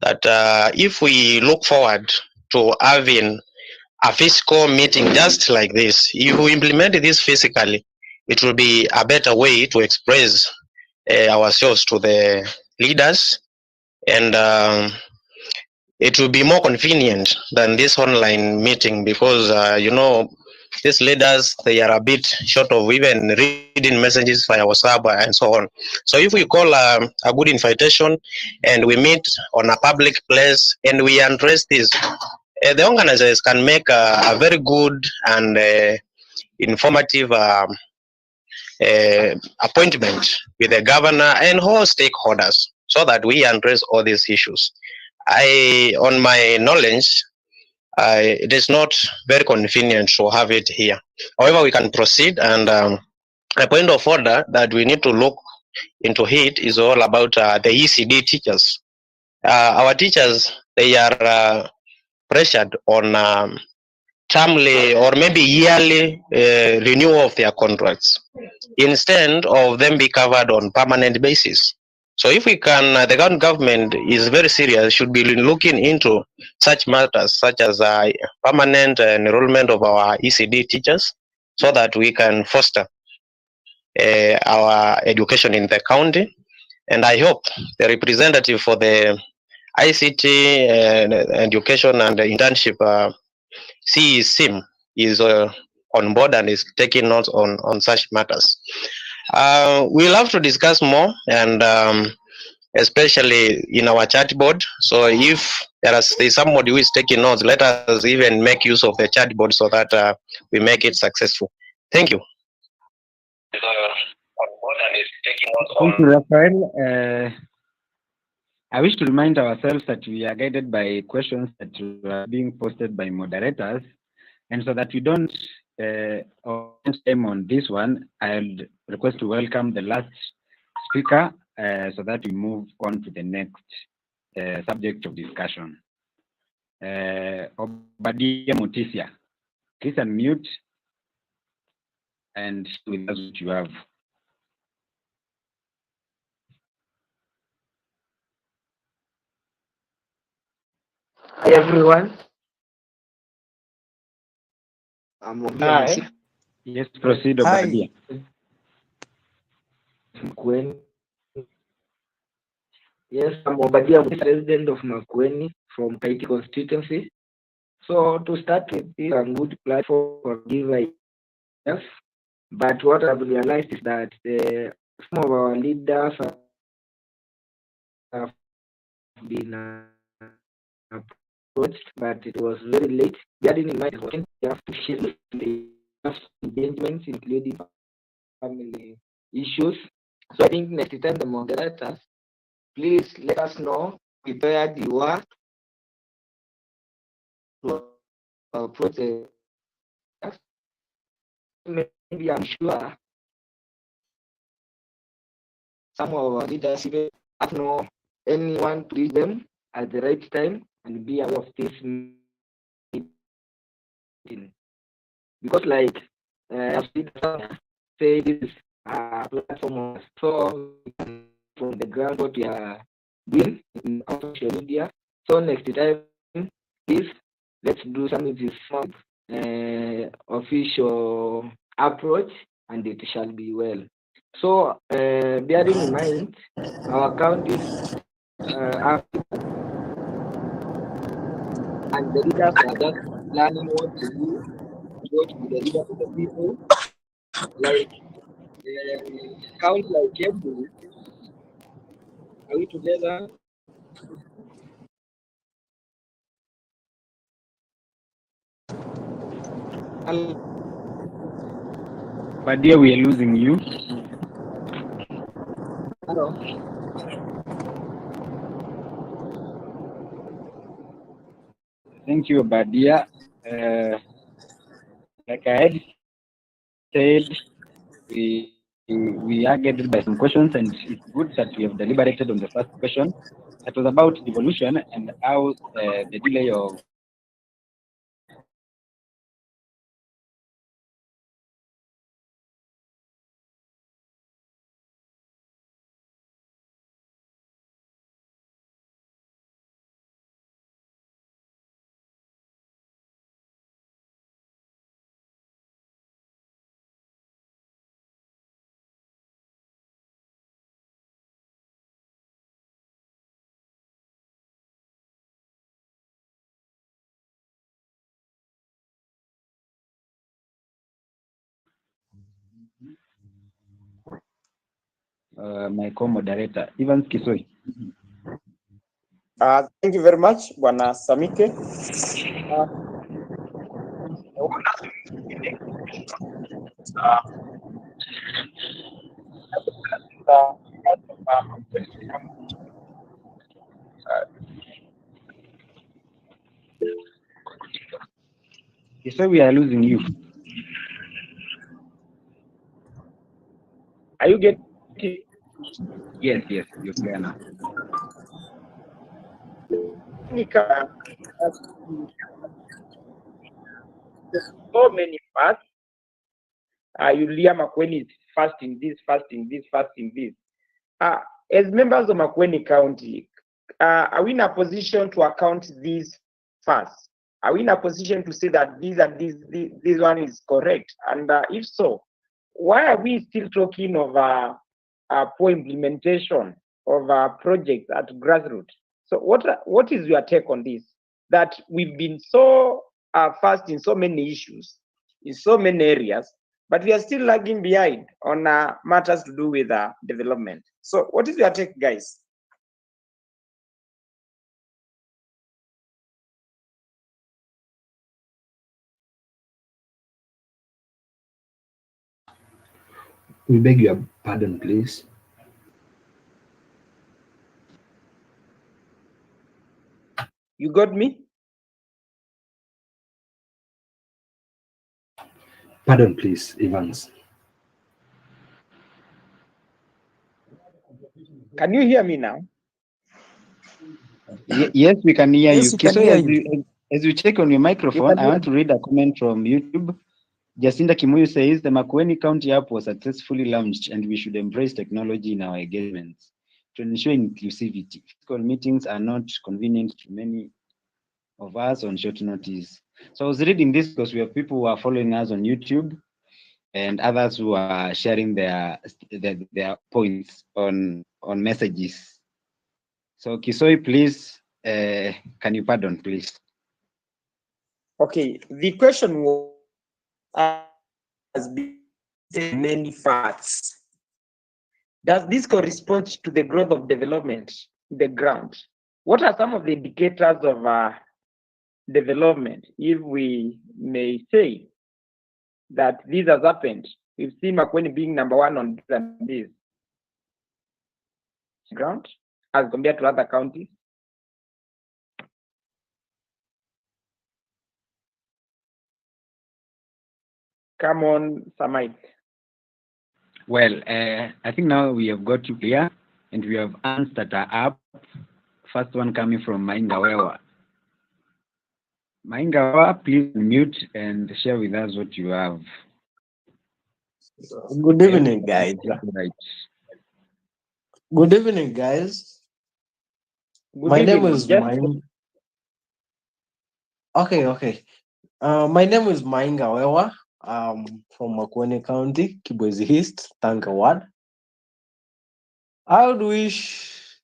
that if we look forward to having a physical meeting just like this, if we implement this physically, it will be a better way to express ourselves to the leaders, and it will be more convenient than this online meeting, because these leaders, they are a bit short of even reading messages via WhatsApp and so on. So if we call a good invitation and we meet on a public place and we address this, the organizers can make a very good and informative appointment with the governor and all stakeholders, so that we address all these issues. On my knowledge, it is not very convenient to have it here. However, we can proceed, and a point of order that we need to look into it is all about the ECD teachers. Our teachers, they are pressured on termly or maybe yearly renewal of their contracts, instead of them be covered on permanent basis. So if we can, the current government is very serious, should be looking into such matters, such as permanent enrollment of our ECD teachers, so that we can foster our education in the county. And I hope the representative for the ICT education and the internship CESIM is on board and is taking notes on such matters. We'll have to discuss more, and especially in our chat board. So if there's somebody who is taking notes, let us even make use of the chat board so that we make it successful. Thank you. Thank you, Raphael. I wish to remind ourselves that we are guided by questions that are being posted by moderators, and so that we don't spend time on this one, I'll request to welcome the last speaker so that we move on to the next subject of discussion. Obadia Mutisia, please unmute and with us what you have. Hi everyone. Hi. Yes, proceed, Obadia. Makueni. Yes, I'm Obadia, resident of Makueni from Kaiti constituency. So to start with, this is a good platform for give ideas. But what I've realized is that some of our leaders have been approached, but it was very late. Bearing in mind, we have to share the engagements, including family issues. So I think next time the moderators, please let us know where you are to approach the. Maybe I'm sure some of our leaders even have no anyone to reach them at the right time and be aware of this meeting. Because like I've seen say this is a platform, so from the ground what we are doing in social media. So next time, please let's do something this month, official approach, and it shall be well. So bearing in mind, our counties are and the leaders are just planning what to do what we deliver to the people, like count like Embu. Are we together? But dear, we are losing you. Hello. Thank you, Badia. Like I had said, we are guided by some questions, and it's good that we have deliberated on the first question. That was about devolution and how the delay of my co-moderator, Evans Kisoi. Thank you very much, Bwana Samike. Kisoi, we are losing you. Are you getting? Yes, you're clear now. There's so many parts. You'll hear Makueni is fasting this, fasting this, fasting this. As members of Makueni County, are we in a position to account these first? Are we in a position to say that these and this one is correct? And if so, why are we still talking of poor implementation of projects at grassroots? So what is your take on this? That we've been so fast in so many issues, in so many areas, but we are still lagging behind on matters to do with development. So what is your take, guys? We beg your pardon, please. You got me? Pardon, please, Evans. Can you hear me now? Yes, we can hear Yes, you. we can Kisoi, hear you. as you check on your microphone, I want to read a comment from YouTube. Jacinda Kimuyu says the Makueni County app was successfully launched, and we should embrace technology in our engagements to ensure inclusivity. Physical meetings are not convenient to many of us on short notice. So I was reading this because we have people who are following us on YouTube and others who are sharing their points on messages. So Kisoi, please, can you pardon, please? Okay, the question was has been many facts. Does this correspond to the growth of development in the ground? What are some of the indicators of development, if we may say that this has happened? We've seen Makueni being number one on this and this ground as compared to other counties. Come on, Samite. Well, I think now we have got you clear, and we have answered our app. First one coming from Maingawewa. Maingawewa, please mute and share with us what you have. Good evening, guys. Right. Good evening, guys. My name is Maing. Okay. My name is Mainga Wewa. From Makueni County, Kibwezi East, Tanka Ward. I would wish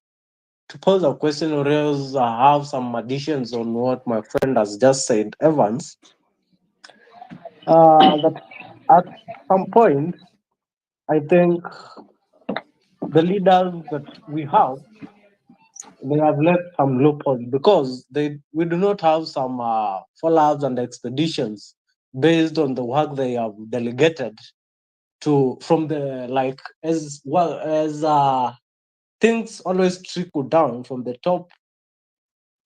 to pose a question or else have some additions on what my friend has just said, Evans. that at some point, I think the leaders that we have, they have left some loopholes because we do not have some follow-ups and expeditions based on the work they have delegated to from the like as well as things always trickle down from the top,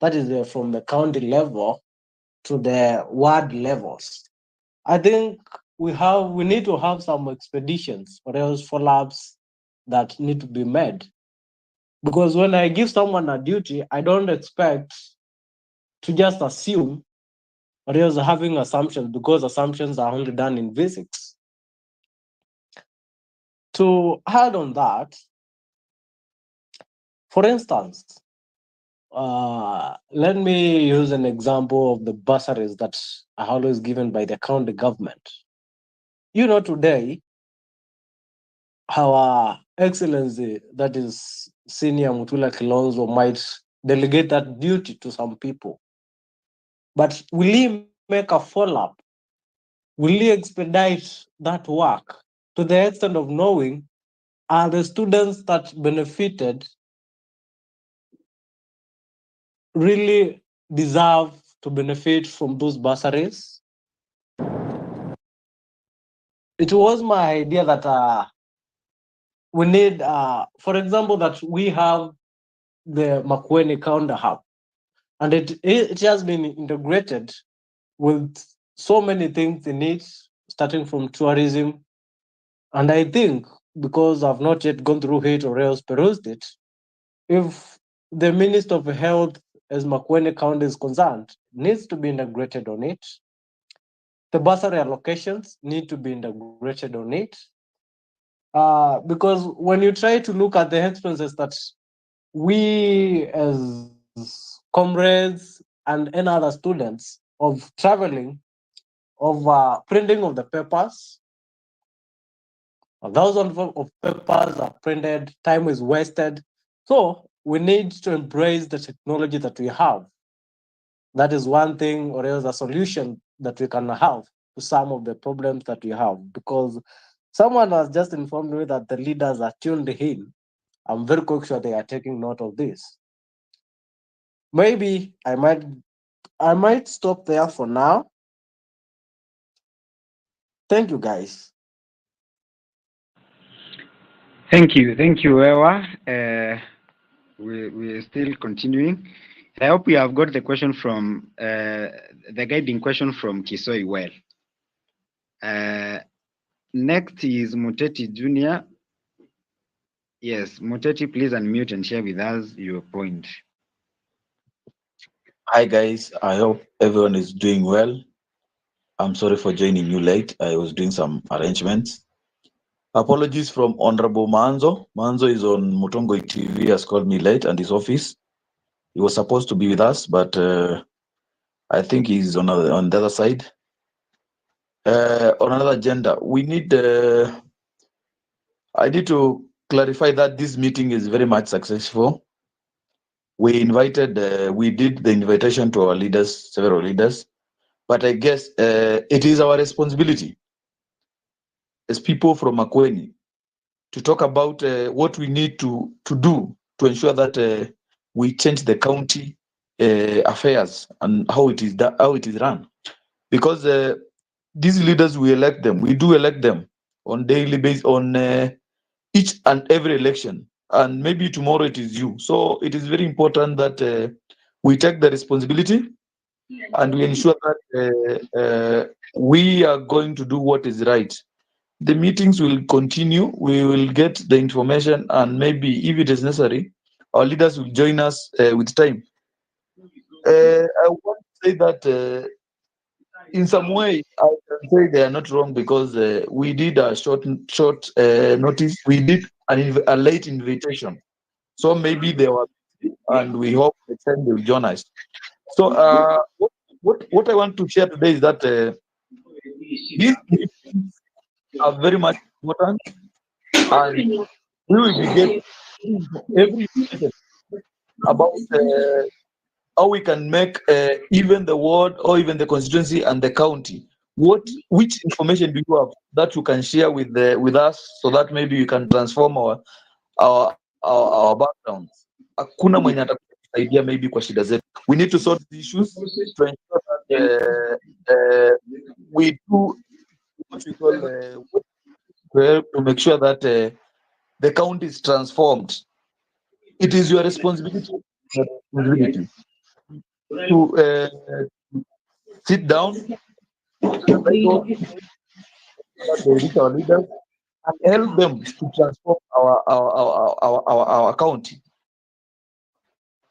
that is from the county level to the ward levels. I think we need to have some expeditions or else follow-ups that need to be made. Because when I give someone a duty, I don't expect to just assume or else having assumptions, because assumptions are only done in physics. To add on that, for instance, let me use an example of the bursaries that are always given by the county government. Today, our excellency, that is Senior Mutula Kilonzo, might delegate that duty to some people. But will he make a follow-up? Will he expedite that work to the extent of knowing are the students that benefited really deserve to benefit from those bursaries? It was my idea that we need, for example, that we have the Makueni Counter Hub, and it has been integrated with so many things in it, starting from tourism. And I think because I've not yet gone through it or else perused it, if the Minister of Health, as Makueni County is concerned, needs to be integrated on it, the bursary allocations need to be integrated on it. Because when you try to look at the expenses that we as comrades and any other students of traveling, of printing of the papers, 1,000 of papers are printed, time is wasted. So we need to embrace the technology that we have. That is one thing or else a solution that we can have to some of the problems that we have. Because someone has just informed me that the leaders are tuned in. I'm very quick sure they are taking note of this. Maybe I might stop there for now. Thank you, guys. Thank you, Ewa. We're still continuing. I hope we have got the question from the guiding question from Kisoi well. Next is Muteti Junior. Yes, Muteti, please unmute and share with us your point. Hi guys, I hope everyone is doing well. I'm sorry for joining you late. I was doing some arrangements. Apologies from Honorable Manzo. Manzo is on Mutongoi TV, has called me late and his office. He was supposed to be with us, but I think he's on the other side. On another agenda, I need to clarify that this meeting is very much successful. We did the invitation to our leaders, several leaders, but I guess it is our responsibility as people from Makueni to talk about what we need to do to ensure that we change the county affairs and how it is run. Because these leaders, we do elect them on daily basis, on each and every election, and maybe tomorrow it is you. So it is very important that we take the responsibility and we ensure that we are going to do what is right. The meetings will continue. We will get the information, and maybe if it is necessary, our leaders will join us with time. I want to say that in some way, I can say they are not wrong, because we did a short notice. We did a late invitation, so maybe they were busy, and we hope next time they will join us. So what I want to share today is that these meetings are very much important, and we will be getting every information about how we can make even the ward or even the constituency and the county which information do you have that you can share with us so that maybe we can transform our backgrounds? Hakuna mwenye atakusaidia maybe kwa shida zetu. We need to sort these issues to ensure that we do what we call to make sure that the county is transformed. It is your responsibility to sit down, reach our leaders, and help them to transform our county.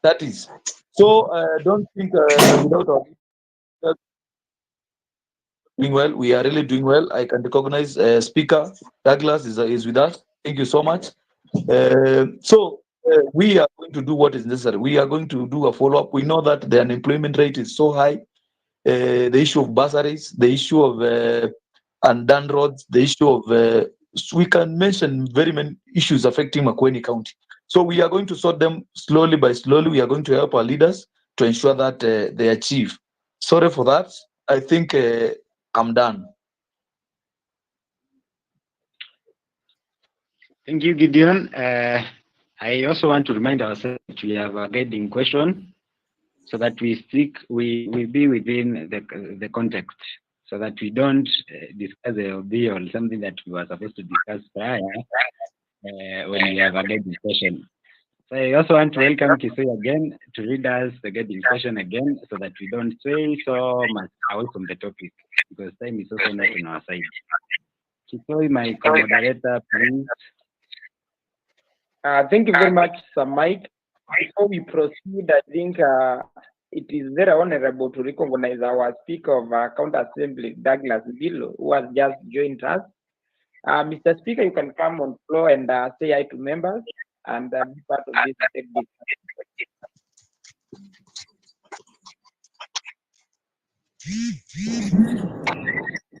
That is. So don't think without our leaders doing well. We are really doing well. I can recognize Speaker Douglas is with us. Thank you so much. We are going to do what is necessary. We are going to do a follow-up. We know that the unemployment rate is so high. The issue of bursaries, the issue of undone roads, the issue of we can mention very many issues affecting Makueni County. So we are going to sort them slowly by slowly. We are going to help our leaders to ensure that they achieve. Sorry for that. I think I'm done. Thank you, Gideon. I also want to remind ourselves that we have a guiding question so that we be within the context so that we don't discuss a LB or something that we were supposed to discuss prior when we have a guiding question. So I also want to welcome Kisoi again to read us the guiding question again so that we don't stray so much away from the topic because time is also not on our side. Kisoi, my co-moderator, please. Thank you very much, Sir Mike. Before we proceed, I think it is very honorable to recognize our Speaker of County Assembly, Douglas Billo, who has just joined us. Mr. Speaker, you can come on floor and say hi to members and be part of this.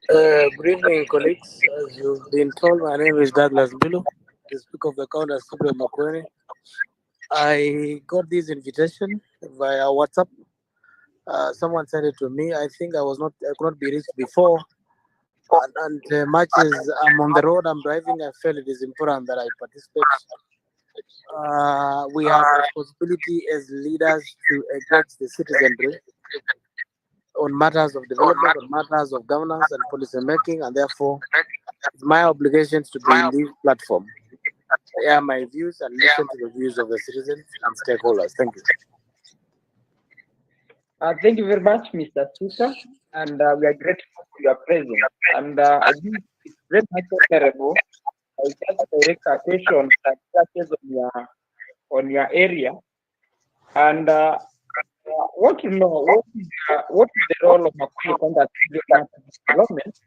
Good evening, colleagues. As you've been told, my name is Douglas Billo, the Speaker of the County Assembly of Makueni. I got this invitation via WhatsApp. Someone sent it to me. I think I could not be reached before. And much as I'm on the road, I'm driving, I feel it is important that I participate. We have a responsibility as leaders to engage the citizenry on matters of development, on matters of governance and policy making, and therefore it's my obligations to be in this platform. Share my views and listen to the views of the citizens and stakeholders. Thank you. Thank you very much, Mr. Speaker, and we are grateful for your presence. And I think it's very much honorable. I just direct a question that touches on your area. And what you know, what is the role of Makueni County Development?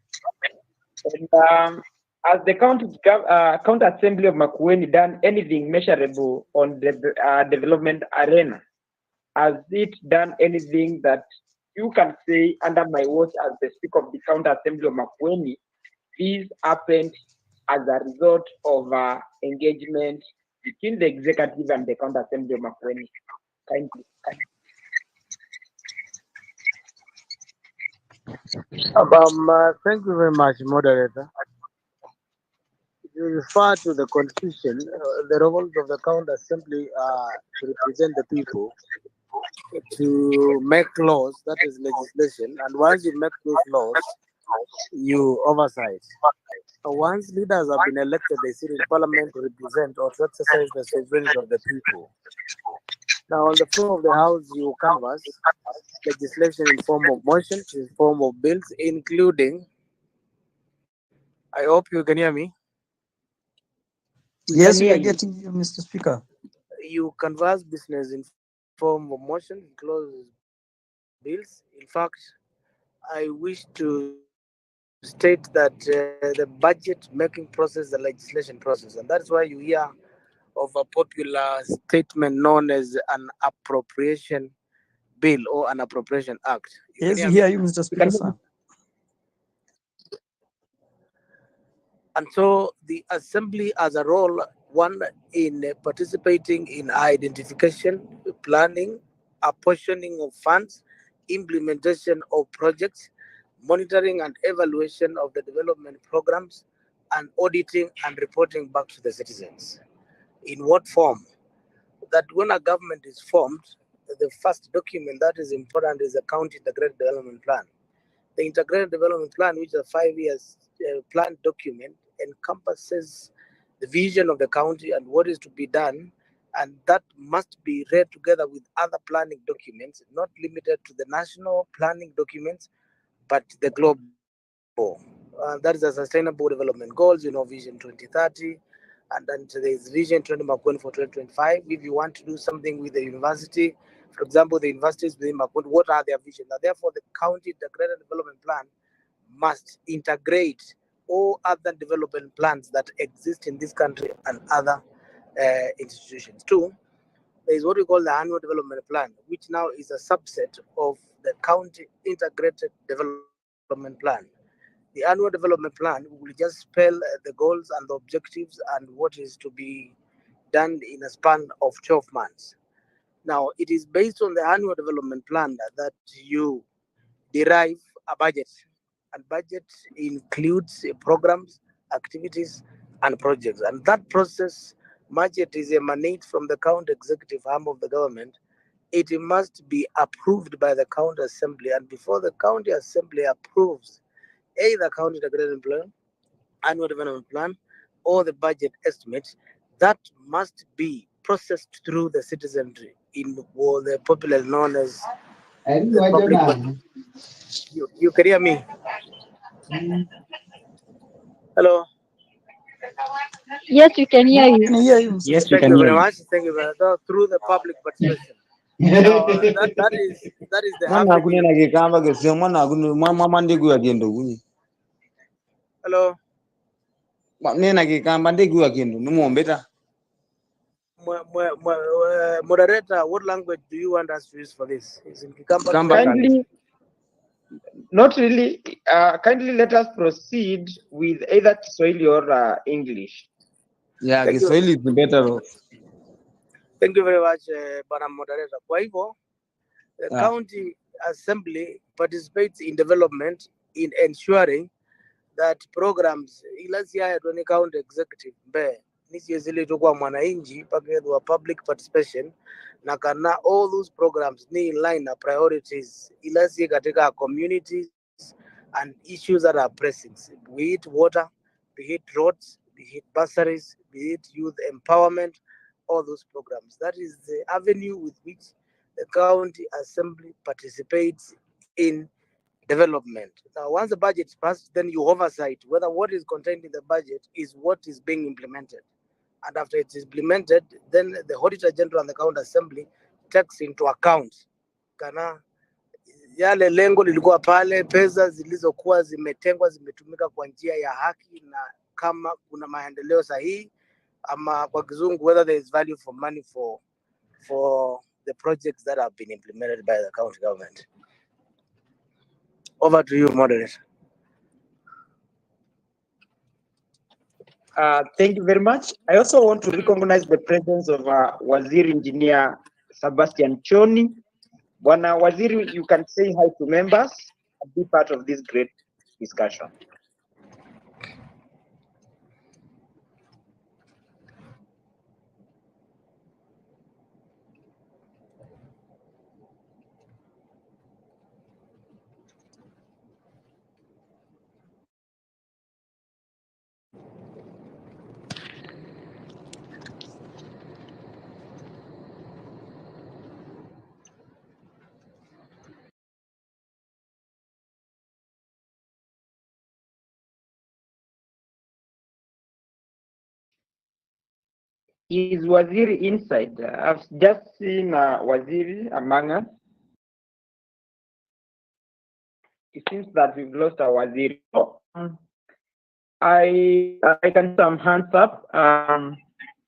And has the County Assembly of Makueni done anything measurable on the development arena? Has it done anything that you can say under my watch as the Speaker of the County Assembly of Makueni? This happened as a result of engagement between the executive and the County Assembly of Makueni. Thank you. Thank you very much, moderator. You refer to the Constitution. The roles of the County Assembly are to represent the people, to make laws, that is legislation, and once you make those laws, you oversight. Once leaders have been elected, they sit in parliament to represent or to exercise the sovereignty of the people. Now, on the floor of the House, you canvass legislation in form of motions, in form of bills, including, I hope you can hear me. Yes, we are getting you, Mr. Speaker. You canvass business in form of motion, clauses, bills. In fact, I wish to state that the budget making process, the legislation process, and that's why you hear of a popular statement known as an appropriation bill or an appropriation act. Yes, we hear you, Mr. Speaker, sir. And so the assembly has a role, one, in participating in identification, planning, apportioning of funds, implementation of projects, monitoring and evaluation of the development programs, and auditing and reporting back to the citizens. In what form? That when a government is formed, the first document that is important is the county integrated development plan. The integrated development plan, which is a 5 years plan document, encompasses the vision of the county and what is to be done, and that must be read together with other planning documents, not limited to the national planning documents, but the global. That is the Sustainable Development Goals, Vision 2030, and then there is Vision 20 Makueni for 2025. If you want to do something with the university, for example, the universities within Makueni, what are their visions? Now, therefore, the county integrated development plan must integrate all other development plans that exist in this country and other institutions. Two, there is what we call the annual development plan, which now is a subset of the county integrated development plan. The annual development plan will just spell the goals and the objectives and what is to be done in a span of 12 months. Now, it is based on the annual development plan that you derive a budget, and budget includes programs, activities, and projects. And that process, budget is emanate from the county executive arm of the government. It must be approved by the county assembly, and before the county assembly approves either county development plan, annual development plan, or the budget estimates, that must be processed through the citizenry in what the popularly known as the public body. You can hear me? Hello. Yes, we can hear you. Yes, we Thank can you hear very you. much. Thank you very much. Through the public participation. Now that is the Mwana avenue. kunena kikamba kesio mwana kunu mama ndegu agendo kuni. Hello. Nena kikamba ndegu agendo numuombeta. Moderator, what language do you want us to use for this? Is in Kikamba? Kindly, not really. Kindly let us proceed with either Kiswahili or English. Yeah, Thank you. Kiswahili is better off. Thank you very much, Bwana Moderator. Kwa hivyo, the county assembly participates in development in ensuring that programs ilasi haya tuone county executive mbe nisi zile tukwa mwananchi pakethwa public participation na kana all those programs ni in line na priorities ilasi katika communities and issues that are pressing, be it water, be it roads, be it bursaries, be it youth empowerment, all those programs. That is the avenue with which the county assembly participates in development. Now, once the budget is passed, then you oversight whether what is contained in the budget is what is being implemented. And after it is implemented, then the Auditor General and the County Assembly takes into account kana yale lengo lilikuwa pale, pesa zilizokuwa zimetengwa zimetumika kwa njia ya haki, na kama kuna maendeleo sahihi, ama kwa kizungu whether there is value for money for the projects that have been implemented by the county government. Over to you, moderator. Thank you very much. I also want to recognize the presence of Waziri Engineer Sebastian Choni. Bwana Waziri, you can say hi to members and be part of this great discussion. Is Waziri inside? I've just seen Waziri among us. It seems that we've lost our Waziri. I can see some hands up.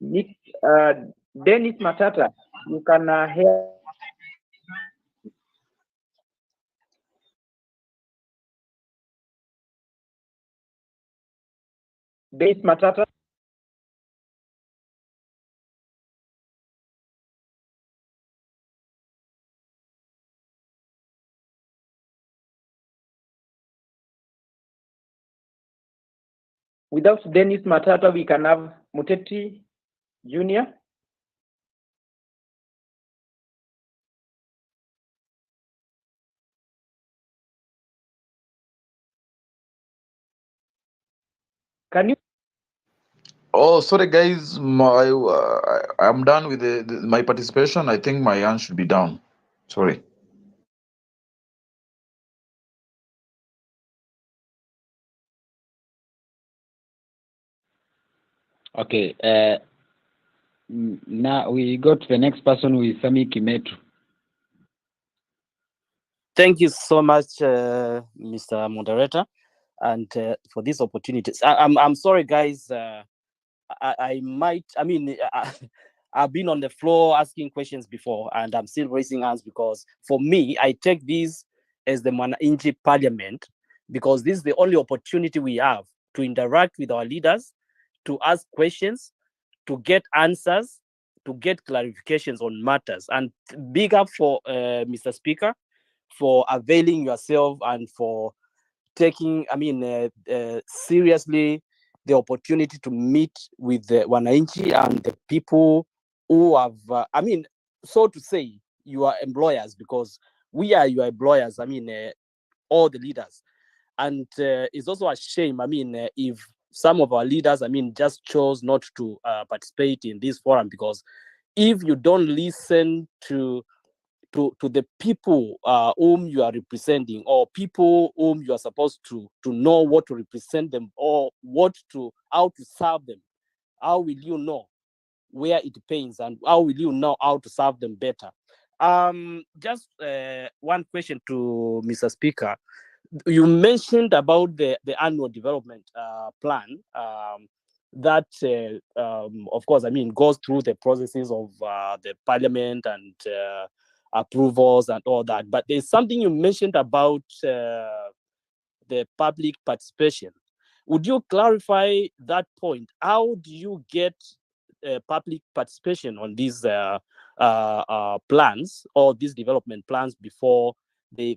Dennis Matata, you can hear. Dennis Matata. Without Dennis Matata, we can have Muteti Jr. Can you? Oh, sorry, guys. I'm done with my participation. I think my hand should be down. Sorry. Okay. Now we go to the next person, who is Sami Kimetu. Thank you so much, Mr. Moderator, and for this opportunity. I'm sorry, guys. I might. I mean, I've been on the floor asking questions before, and I'm still raising hands because for me, I take this as the Mwananchi Parliament because this is the only opportunity we have to interact with our leaders, to ask questions, to get answers, to get clarifications on matters. And big up for Mr. Speaker for availing yourself and for taking, seriously the opportunity to meet with the Wananchi and the people who have, so to say, you are employers because we are your employers, all the leaders. And it's also a shame, if some of our leaders, just chose not to participate in this forum because if you don't listen to the people whom you are representing or people whom you are supposed to know what to represent them or how to serve them, how will you know where it pains and how will you know how to serve them better? Just one question to Mr. Speaker. You mentioned about the annual development plan that, of course, goes through the processes of the parliament and approvals and all that. But there's something you mentioned about the public participation. Would you clarify that point? How do you get public participation on these plans or these development plans before they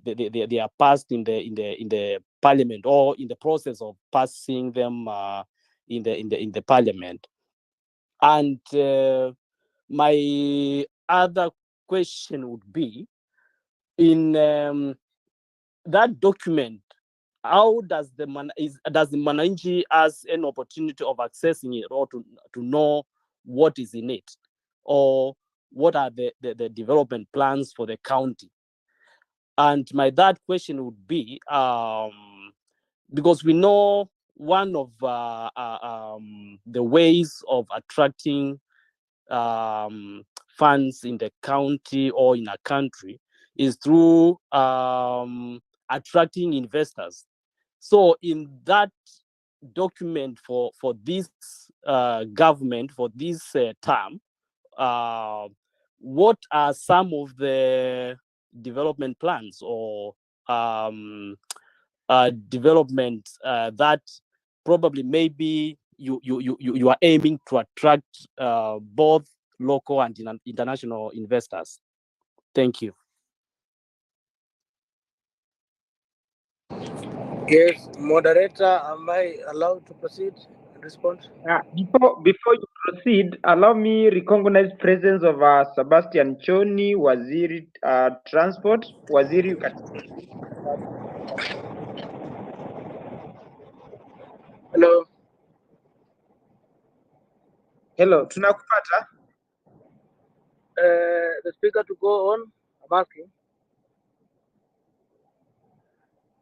are passed in the parliament or in the process of passing them in the parliament? And my other question would be, in that document, how does the Mwananchi has an opportunity of accessing it or to know what is in it, or what are the development plans for the county? And my third question would be, because we know one of the ways of attracting funds in the county or in a country is through attracting investors. So in that document for this government, for this term, what are some of the development plans or development that probably maybe you are aiming to attract both local and international investors? Thank you. Yes, moderator, am I allowed to proceed and respond? Before you proceed, allow me recognize presence of Sebastian Choni, Waziri Transport. Waziri, you can. Hello. Hello, tunakupata. The speaker to go on, I'm asking.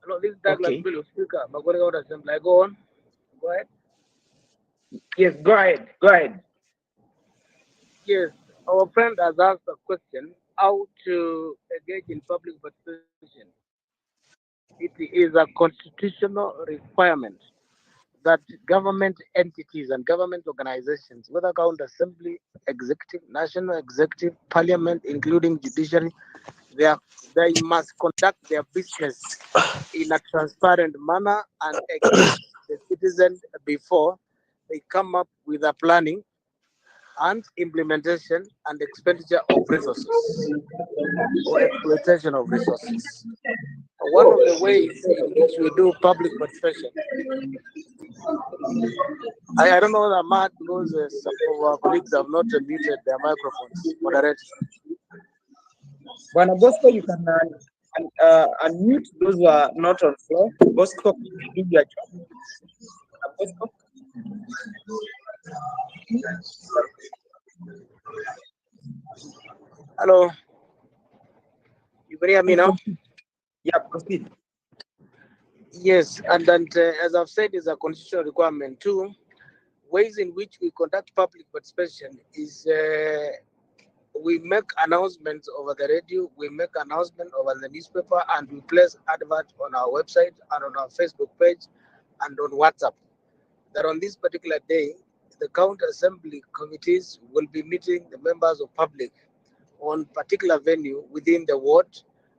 Hello, this is Douglas Okay. Bill, speaker. Makueni County Assembly. Go on. Go ahead. Yes, go ahead. Go ahead. Yes, our friend has asked a question: how to engage in public participation. It is a constitutional requirement that government entities and government organizations, whether county assembly, executive, national executive, parliament, including judiciary, they must conduct their business in a transparent manner and engage the citizen before they come up with a planning and implementation and expenditure of resources or exploitation of resources. one of the ways in which we do public participation. I don't know whether I'm mad because some of our colleagues have not muted their microphones. Moderate. Bwana Bosco, you can unmute those who are not on floor. Bosco, can you do your job? Bosco? Hello. You can hear me now? Yeah, proceed. Yes, and as I've said, is a constitutional requirement too. Ways in which we conduct public participation is we make announcements over the radio, we make announcement over the newspaper, and we place advert on our website and on our Facebook page and on WhatsApp. That on this particular day, the county assembly committees will be meeting the members of public on particular venue within the ward.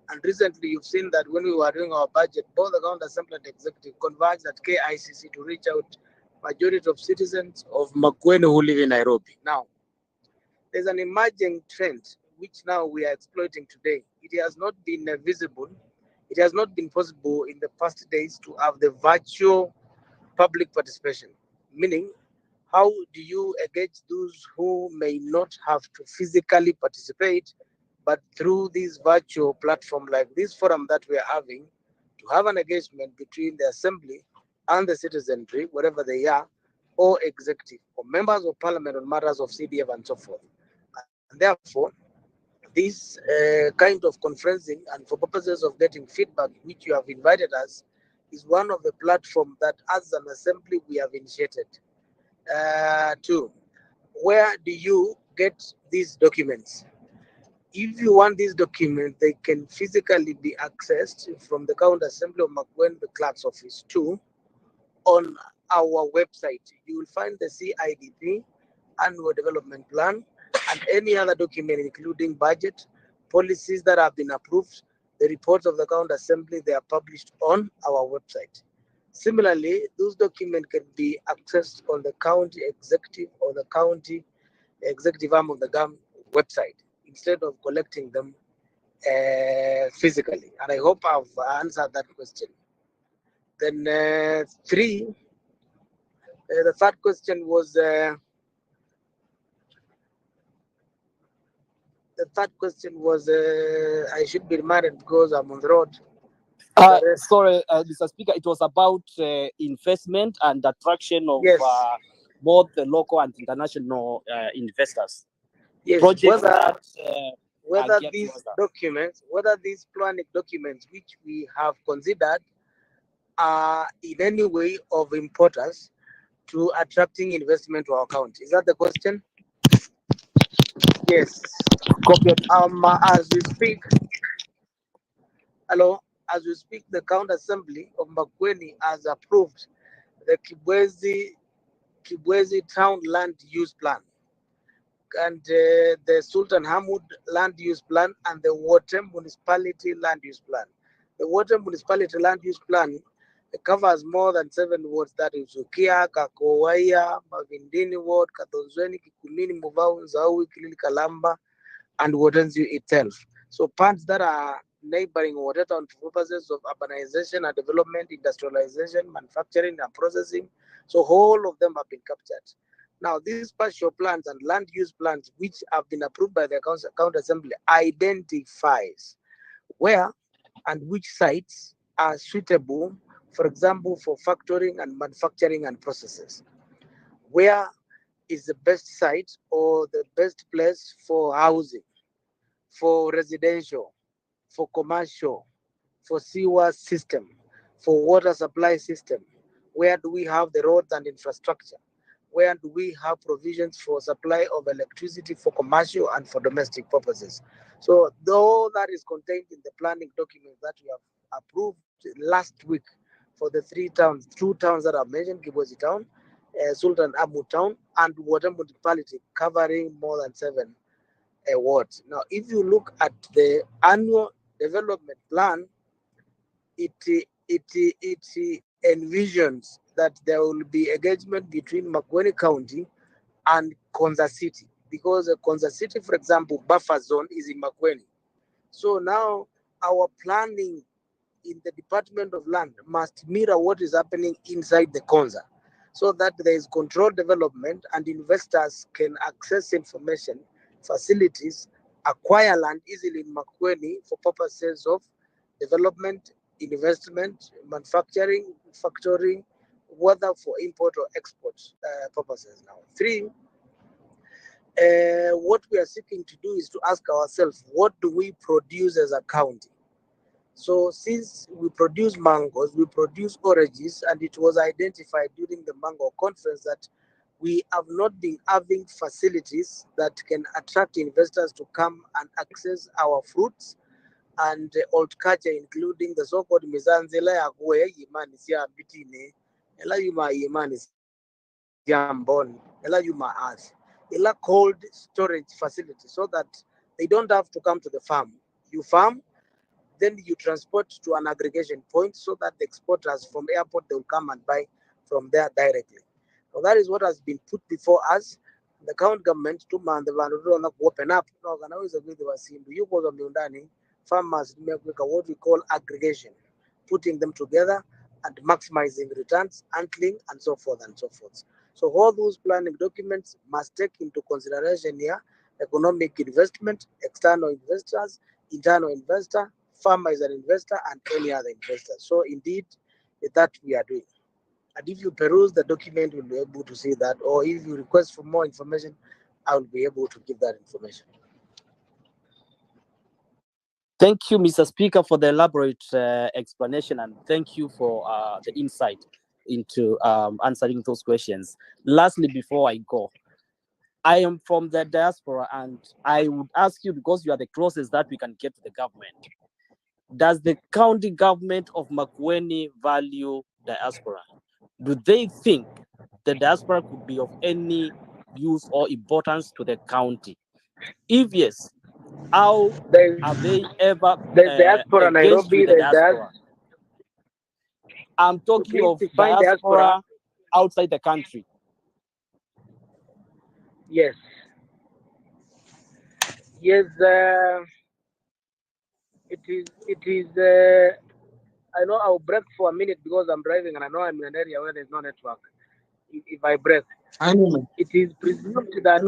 And recently, you've seen that when we were doing our budget, both the county assembly and executive converged at KICC to reach out majority of citizens of Makueni who live in Nairobi. Now, there's an emerging trend which now we are exploiting today. It has not been visible. It has not been possible in the past days to have the virtual public participation. Meaning, how do you engage those who may not have to physically participate, but through this virtual platform like this forum that we are having, to have an engagement between the assembly and the citizenry, wherever they are, or executive, or members of parliament on matters of CDF and so forth. And therefore, this kind of conferencing and for purposes of getting feedback, which you have invited us, is one of the platforms that as an assembly we have initiated. Two, where do you get these documents? If you want these documents, they can physically be accessed from the county assembly of Makueni, the clerk's office, too, on our website. You will find the CIDP, annual development plan, and any other document, including budget, policies that have been approved, the reports of the county assembly, they are published on our website. Similarly, those documents can be accessed on the county executive or the county executive arm of the government website instead of collecting them physically. And I hope I've answered that question. Then three, the third question was I should be reminded because I'm on the road. Sorry, Mr. Speaker, it was about investment and attraction of Yes. both the local and international investors. Yes, Projects whether these planning documents which we have considered are in any way of importance to attracting investment to our county. Is that the question? Yes. As we speak, as we speak, the county assembly of Makueni has approved the Kibwezi town land use plan and the Sultan Hamud land use plan and the Water municipality land use plan. The Water municipality land use plan covers more than 7 wards, that is Ukia, Kakowaya, Mavindini ward, Katonzweni, Kikumini, Muvau, Nzaui, Kilili, Kalamba, and Watenzu itself. So parts that are neighboring Watertown for purposes of urbanization and development, industrialization, manufacturing and processing. So all of them have been captured. Now, these partial plans and land use plans, which have been approved by the county assembly, identifies where and which sites are suitable, for example, for factoring and manufacturing and processes. Where is the best site or the best place for housing, for residential, for commercial, for sewer system, for water supply system? Where do we have the roads and infrastructure? Where do we have provisions for supply of electricity for commercial and for domestic purposes? So all that is contained in the planning document that we have approved last week for the 2 towns that I mentioned, Kibwezi town, Sultan Abu town, and Water municipality, covering more than 7 wards. Now, if you look at the annual development plan, it envisions that there will be engagement between Makueni County and Konza City, because Konza City, for example, buffer zone is in Makueni. So now our planning in the Department of Land must mirror what is happening inside the Konza, so that there is controlled development and investors can access information, facilities, acquire land easily in Makueni for purposes of development, investment, manufacturing, factoring, whether for import or export purposes. Now, three, what we are seeking to do is to ask ourselves, what do we produce as a county? So since we produce mangoes, we produce oranges, and it was identified during the mango conference that we have not been having facilities that can attract investors to come and access our fruits and old culture, including the so-called mizanzela ya kwe yimani siya bitine, ela yuma yimani siya mboni, ela yuma earth, ela cold storage facility, so that they don't have to come to the farm. You farm, then you transport to an aggregation point so that the exporters from airport, they will come and buy from there directly. So that is what has been put before us. The county government to man the open up. Farmers make what we call aggregation, putting them together and maximizing returns, handling, and so forth and so forth. So all those planning documents must take into consideration here economic investment, external investors, internal investor, farmer is an investor, and any other investor. So indeed, that we are doing. And if you peruse the document, you'll be able to see that. Or if you request for more information, I will be able to give that information. Thank you, Mr. Speaker, for the elaborate explanation, and thank you for the insight into answering those questions. Lastly, before I go, I am from the diaspora, and I would ask you, because you are the closest that we can get to the government, does the county government of Makueni value diaspora? Do they think the diaspora could be of any use or importance to the county? If yes, how have they ever diaspora engaged Nairobi, with the there's diaspora? I'm talking of define diaspora outside the country. Yes. Yes, it is, I know I'll break for a minute because I'm driving and I know I'm in an area where there's no network. If I break, it is presumed that,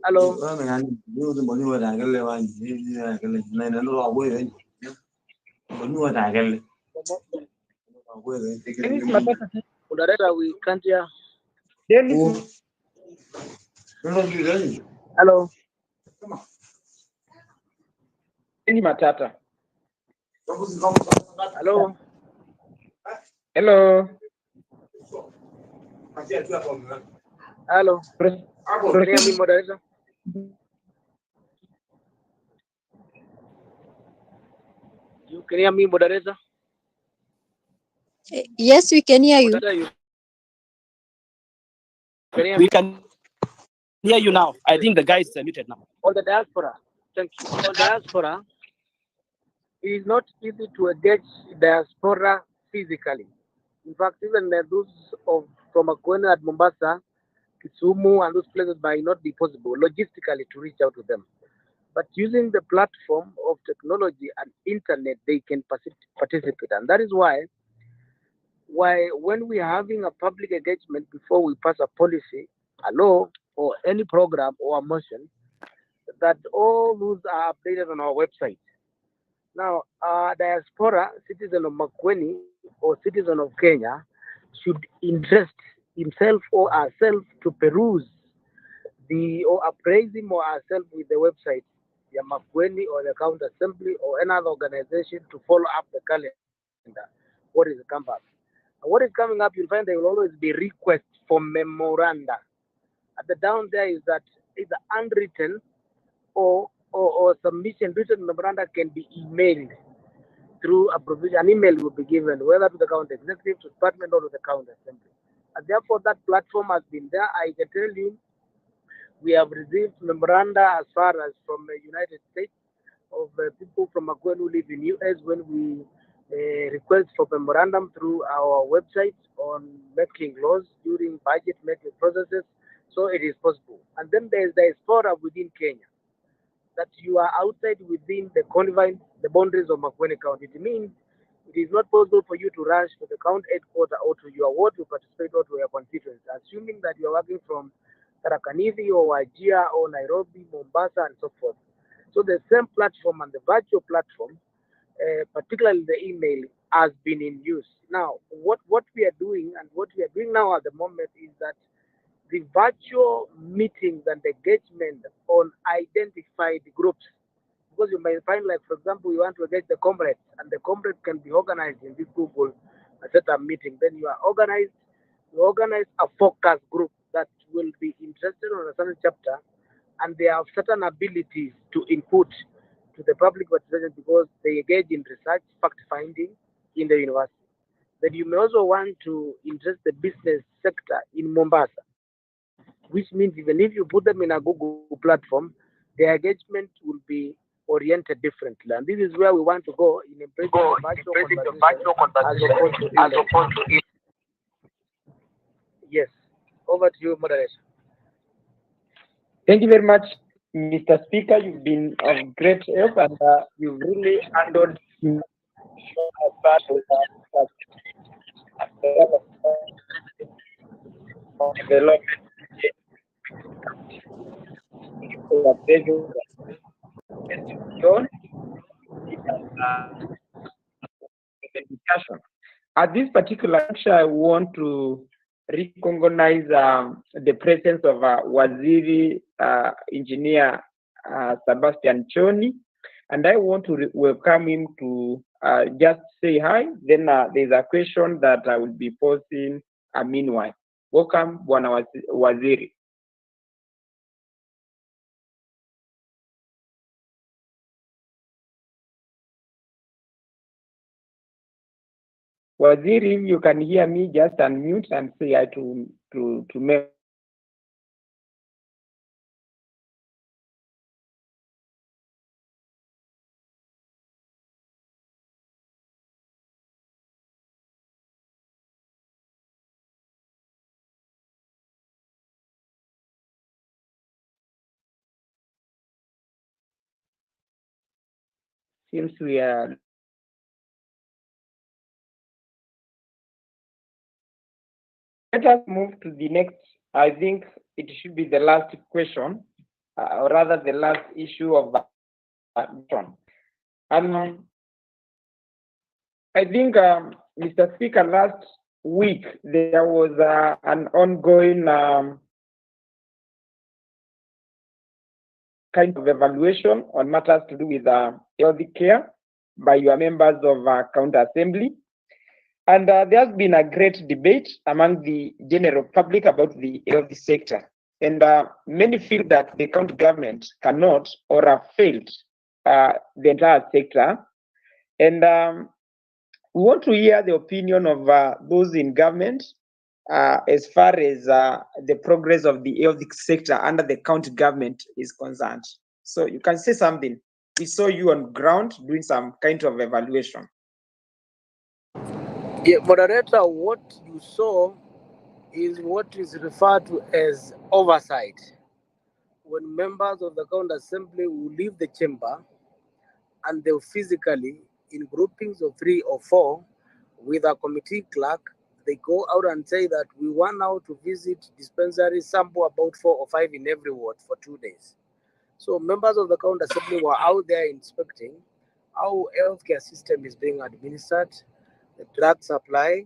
hello? Moderator, we can't hear. Hello? Any matata? Hello? Hello. Hello? Can you hear me, moderator? You can hear me, moderator? Yes, we can hear you. Moderator, We can hear you now. I think the guy is muted now. On the diaspora, thank you. On diaspora, it is not easy to engage diaspora physically. In fact, even those from Makueni at Mombasa, Kisumu, and those places might not be possible logistically to reach out to them. But using the platform of technology and internet, they can participate. And that is why when we are having a public engagement before we pass a policy, a law, or any program or a motion, that all those are updated on our website. Now, diaspora, citizen of Makueni or citizen of Kenya, should interest himself or herself to peruse or appraise him or herself with the website, the Makueni or the County Assembly or another organization to follow up the calendar. What is coming up? And what is coming up, you'll find there will always be requests for memoranda. At the down there is that either unwritten or submission, written memoranda can be emailed through a provision. An email will be given, whether to the county executive, to department, or to the county assembly. And therefore, that platform has been there. I can tell you, we have received memoranda as far as from the United States of people from Makueni who live in US when we request for memorandum through our website on making laws during budget making processes. So it is possible. And then there is diaspora within Kenya, that you are outside within the confines the boundaries of Makueni County. It means it is not possible for you to rush to the county headquarters or to your ward to participate or to your constituency, assuming that you are working from Tarakaniti or Wajir or Nairobi, Mombasa, and so forth. So the same platform and the virtual platform, particularly the email, has been in use. Now, what we are doing and what we are doing now at the moment is that the virtual meetings and engagement on identified groups, because you may find, like, for example, you want to engage the comrades, and the comrades can be organized in this Google setup meeting. Then you organize a focus group that will be interested on a certain chapter, and they have certain abilities to input to the public participation because they engage in research, fact finding in the university. Then you may also want to interest the business sector in Mombasa, which means even if you put them in a Google platform, their engagement will be oriented differently. And this is where we want to go in embracing the virtual conversation as opposed to email. Yes. Over to you, moderator. Thank you very much, Mr. Speaker. You've been of great help, and you've really handled development. At this particular juncture, I want to recognize the presence of Waziri Engineer Sebastian Choni, and I want to welcome him to just say hi. Then there's a question that I will be posing meanwhile. Welcome, Bwana Waziri. Waziri, if you can hear me, just unmute and say hi to me. Since we are let us move to the next. I think it should be the last question, or rather the last issue of John. And I think, Mr. Speaker, last week there was an ongoing kind of evaluation on matters to do with health care by your members of County Assembly. And there has been a great debate among the general public about the health sector. And many feel that the county government cannot or have failed the entire sector. And we want to hear the opinion of those in government as far as the progress of the health sector under the county government is concerned. So you can say something. We saw you on ground doing some kind of evaluation. Yeah, moderator, what you saw is what is referred to as oversight. When members of the county assembly will leave the chamber and they'll physically, in groupings of 3 or 4, with a committee clerk, they go out and say that we want now to visit dispensaries, sample about 4 or 5 in every ward for 2 days. So members of the county assembly were out there inspecting how healthcare system is being administered, the drug supply,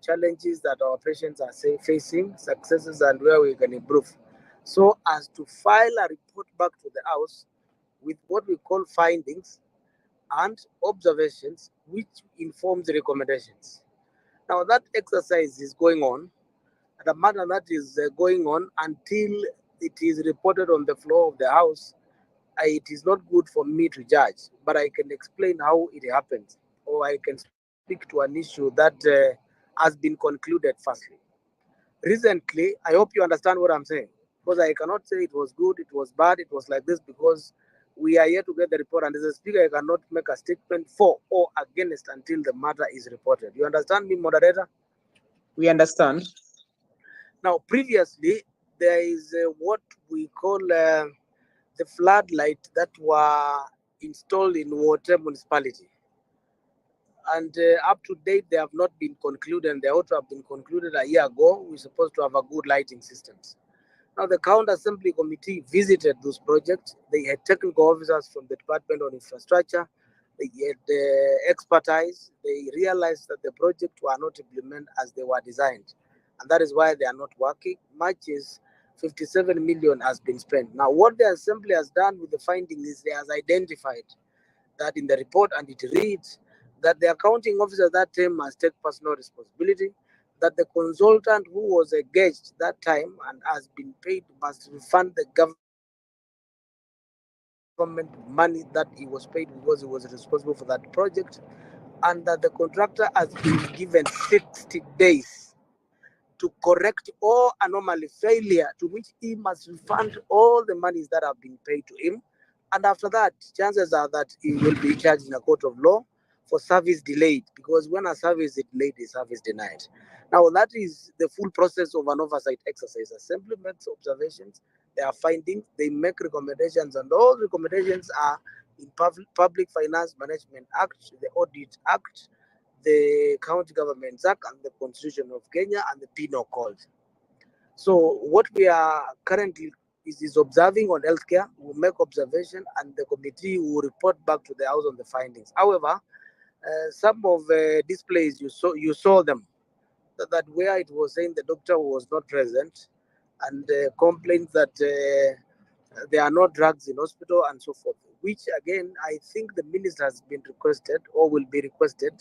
challenges that our patients are facing, successes, and where we can improve, so as to file a report back to the House with what we call findings and observations, which informs the recommendations. Now that exercise is going on, and a matter that is going on until it is reported on the floor of the House. It is not good for me to judge, but I can explain how it happens, or I can speak to an issue that has been concluded firstly. Recently, I hope you understand what I'm saying, because I cannot say it was good, it was bad, it was like this, because we are here to get the report, and as a speaker, I cannot make a statement for or against until the matter is reported. You understand me, moderator? We understand. Now, previously, there is what we call the floodlight that were installed in water municipality. And up to date, they have not been concluded, and they ought to have been concluded a year ago. We're supposed to have a good lighting systems. Now, the County Assembly Committee visited those projects. They had technical officers from the Department of Infrastructure. They had expertise. They realized that the projects were not implemented as they were designed. And that is why they are not working. Much as 57 million has been spent. Now, what the Assembly has done with the findings is they has identified that in the report, and it reads that the accounting officer that time must take personal responsibility, that the consultant who was engaged that time and has been paid must refund the government money that he was paid because he was responsible for that project, and that the contractor has been given 60 days to correct all anomaly failure, to which he must refund all the monies that have been paid to him. And after that, chances are that he will be charged in a court of law for service delayed, because when a service is delayed, a service denied. Now, that is the full process of an oversight exercise. Assembly makes observations, there are findings, they make recommendations, and all recommendations are in Public Finance Management Act, the Audit Act, the County Governments Act, and the Constitution of Kenya, and the Penal Code. So what we are currently is observing on healthcare. We'll make observation, and the committee will report back to the House on the findings. However, some of displays you saw them that where it was saying the doctor was not present, and complaints that there are no drugs in hospital and so forth, which again I think the minister has been requested or will be requested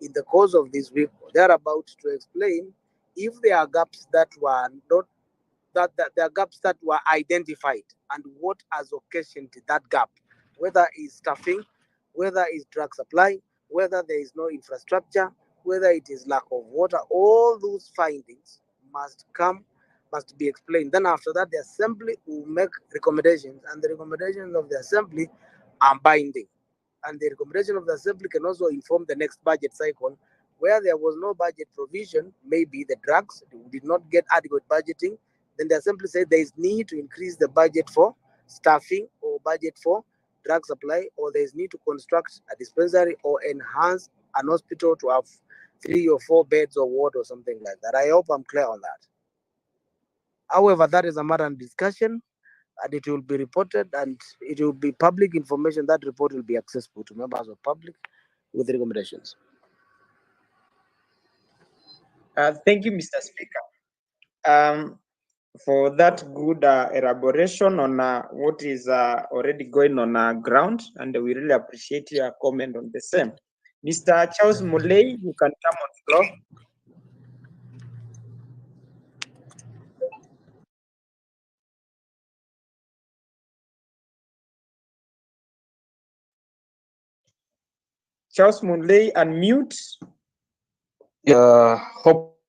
in the course of this week thereabout to explain if there are gaps that were not that there are gaps that were identified, and what has occasioned that gap, whether it's staffing, whether it's drug supply, whether there is no infrastructure, whether it is lack of water. All those findings must be explained. Then after that, the assembly will make recommendations, and the recommendations of the assembly are binding. And the recommendation of the assembly can also inform the next budget cycle, where there was no budget provision, maybe the drugs did not get adequate budgeting. Then the assembly said there is need to increase the budget for staffing, or budget for drug supply, or there is need to construct a dispensary or enhance an hospital to have 3 or 4 beds or ward or something like that. I hope I'm clear on that. However, that is a matter of discussion, and it will be reported, and it will be public information. That report will be accessible to members of public with recommendations. Thank you, Mr. Speaker, for that good elaboration on what is already going on ground, and we really appreciate your comment on the same. Mr. Charles Muley, you can come on floor. Charles Muley, unmute. Hope.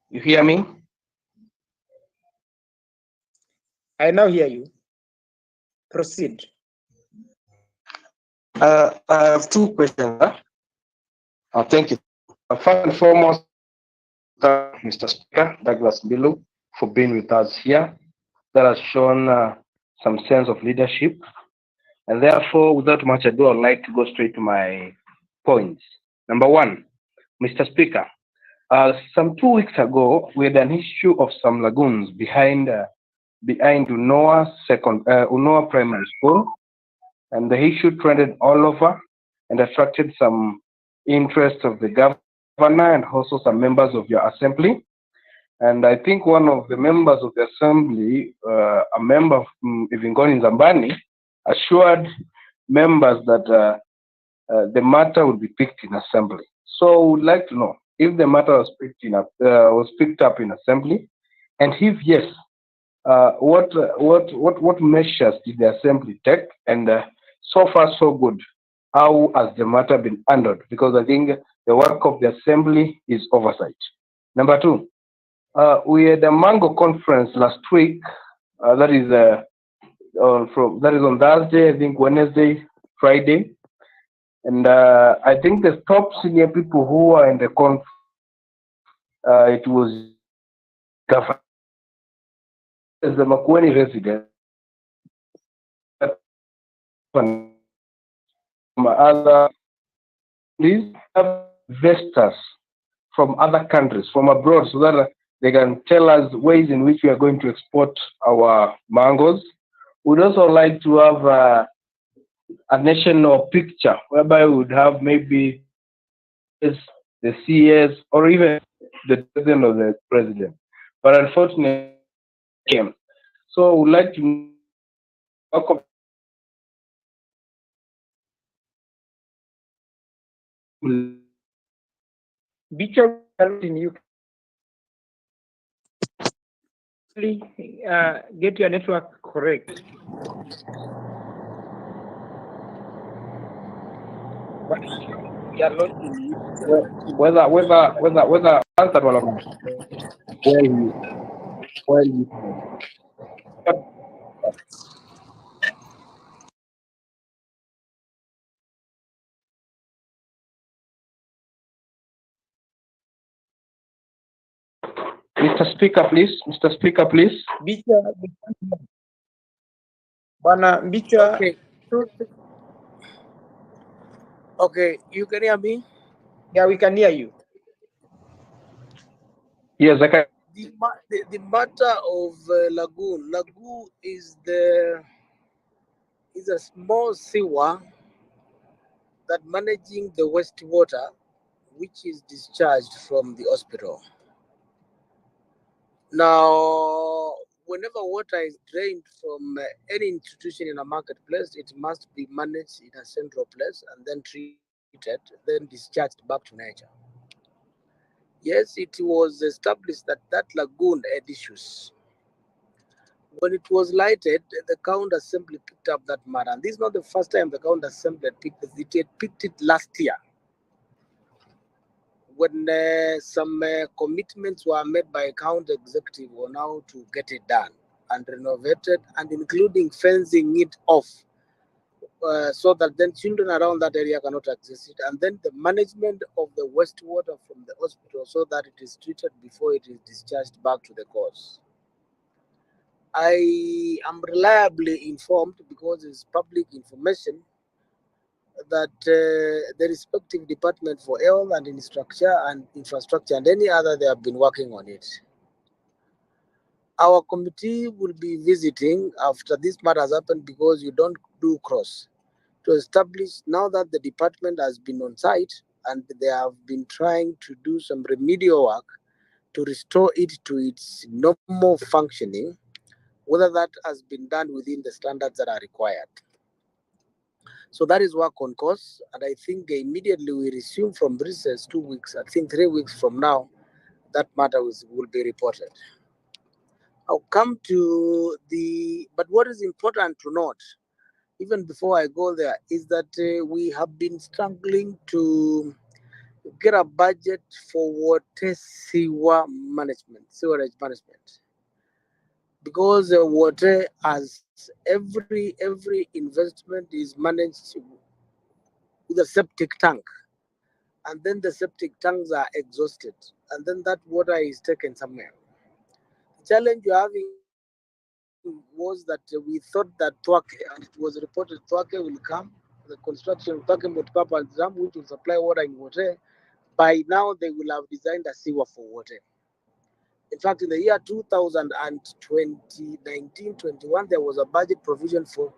You hear me? I now hear you. Proceed. I have 2 questions. Thank you. First and foremost, Mr. Speaker, Douglas Bilu, for being with us here. That has shown some sense of leadership. And therefore, without much ado, I'd like to go straight to my points. Number 1, Mr. Speaker, some 2 weeks ago, we had an issue of some lagoons behind Unoa Primary School, and the issue trended all over and attracted some interest of the governor and also some members of your assembly. And I think one of the members of the assembly, a member of Ivingoni Zambani, assured members that the matter would be picked in assembly. So we would like to know if the matter was picked up in assembly, and if yes, what measures did the assembly take? And so far so good, how has the matter been handled? Because I think the work of the assembly is oversight. Number 2, we had a Mango conference last week. That is on Thursday, I think Wednesday, Friday, and I think the top senior people who are in the conference, it was government. as the Makueni resident, from other, please have investors from other countries, from abroad, so that they can tell us ways in which we are going to export our mangoes. We'd also like to have a national picture whereby we would have maybe the CS or even the president of the president. But unfortunately, came. So we'd like to welcome Bicho, you get your network correct. But we are not in you. whether answer one of them. Where you Mr. Speaker, please. Mr. Speaker, please. Bicho, Bana Bicho. Okay. Okay, you can hear me? Yeah, we can hear you. Yes, I can. The matter of lagoon. Lagoon is a small sewer that managing the wastewater, which is discharged from the hospital. Now, whenever water is drained from any institution in a marketplace, it must be managed in a central place and then treated, then discharged back to nature. Yes, it was established that that lagoon had issues. When it was lighted, the County Assembly picked up that matter. And this is not the first time the County Assembly had picked it. It had picked it last year when some commitments were made by county executive on how to get it done and renovated, and including fencing it off so that then children around that area cannot access it, and then the management of the wastewater from the hospital so that it is treated before it is discharged back to the course. I am reliably informed, because it's public information, that the respective department for health and infrastructure and any other, they have been working on it. Our committee will be visiting after this matter has happened, because you don't do cross, to establish now that the department has been on site and they have been trying to do some remedial work to restore it to its normal functioning, whether that has been done within the standards that are required. So that is work on course, and I think immediately we resume from recess 2 weeks, I think 3 weeks from now, that matter will be reported. I'll come to but what is important to note, even before I go there, is that we have been struggling to get a budget for water sewerage management. Because water, as every investment is managed with a septic tank, and then the septic tanks are exhausted, and then that water is taken somewhere. The challenge you're having was that we thought that Twake, and it was reported Twake will come, the construction of Twake multipurpose dam, which will supply water in water. By now, they will have designed a sewer for water. In fact, in the year 2019-21, there was a budget provision for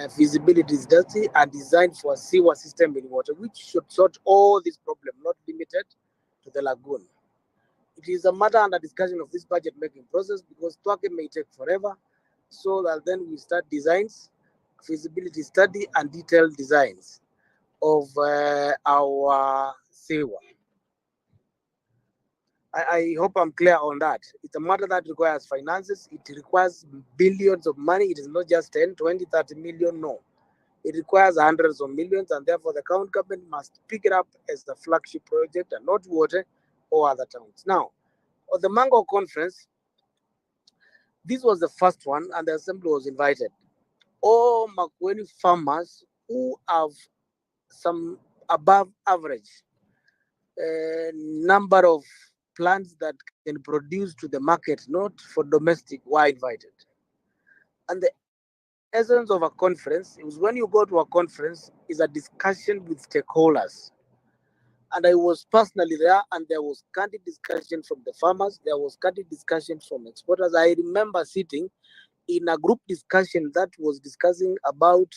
feasibility study and design for a sewer system in water, which should sort all these problems, not limited to the lagoon. It is a matter under discussion of this budget making process, because Twake may take forever, so that then we start designs, feasibility study, and detailed designs of our sewer. I hope I'm clear on that. It's a matter that requires finances. It requires billions of money. It is not just 10, 20, 30 million. No. It requires hundreds of millions, and therefore the county government must pick it up as the flagship project and not water or other towns. Now, on the Mango conference, this was the first one, and the assembly was invited. All Makueni farmers who have some above average number of plants that can produce to the market, not for domestic, were invited. And the essence of a conference is when you go to a conference is a discussion with stakeholders. And I was personally there, and there was candid discussion from the farmers, there was candid discussion from exporters. I remember sitting in a group discussion that was discussing about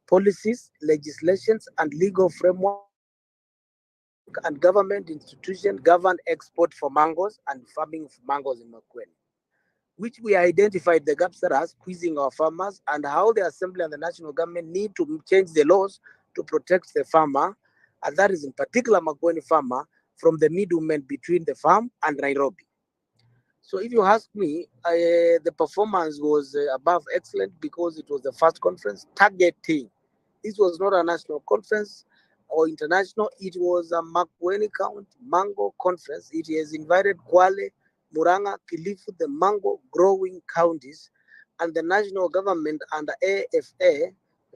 policies, legislations, and legal framework and government institutions govern export for mangoes and farming of mangoes in Makueni, which we identified the gaps that are squeezing our farmers and how the assembly and the national government need to change the laws to protect the farmer, and that is in particular Makueni farmer, from the middlemen between the farm and Nairobi. So if you ask me, the performance was above excellent because it was the first conference targeting. This was not a national conference or international. It was a Makueni County Mango Conference. It has invited Kwale, Muranga, Kilifu, the mango growing counties, and the national government under AFA,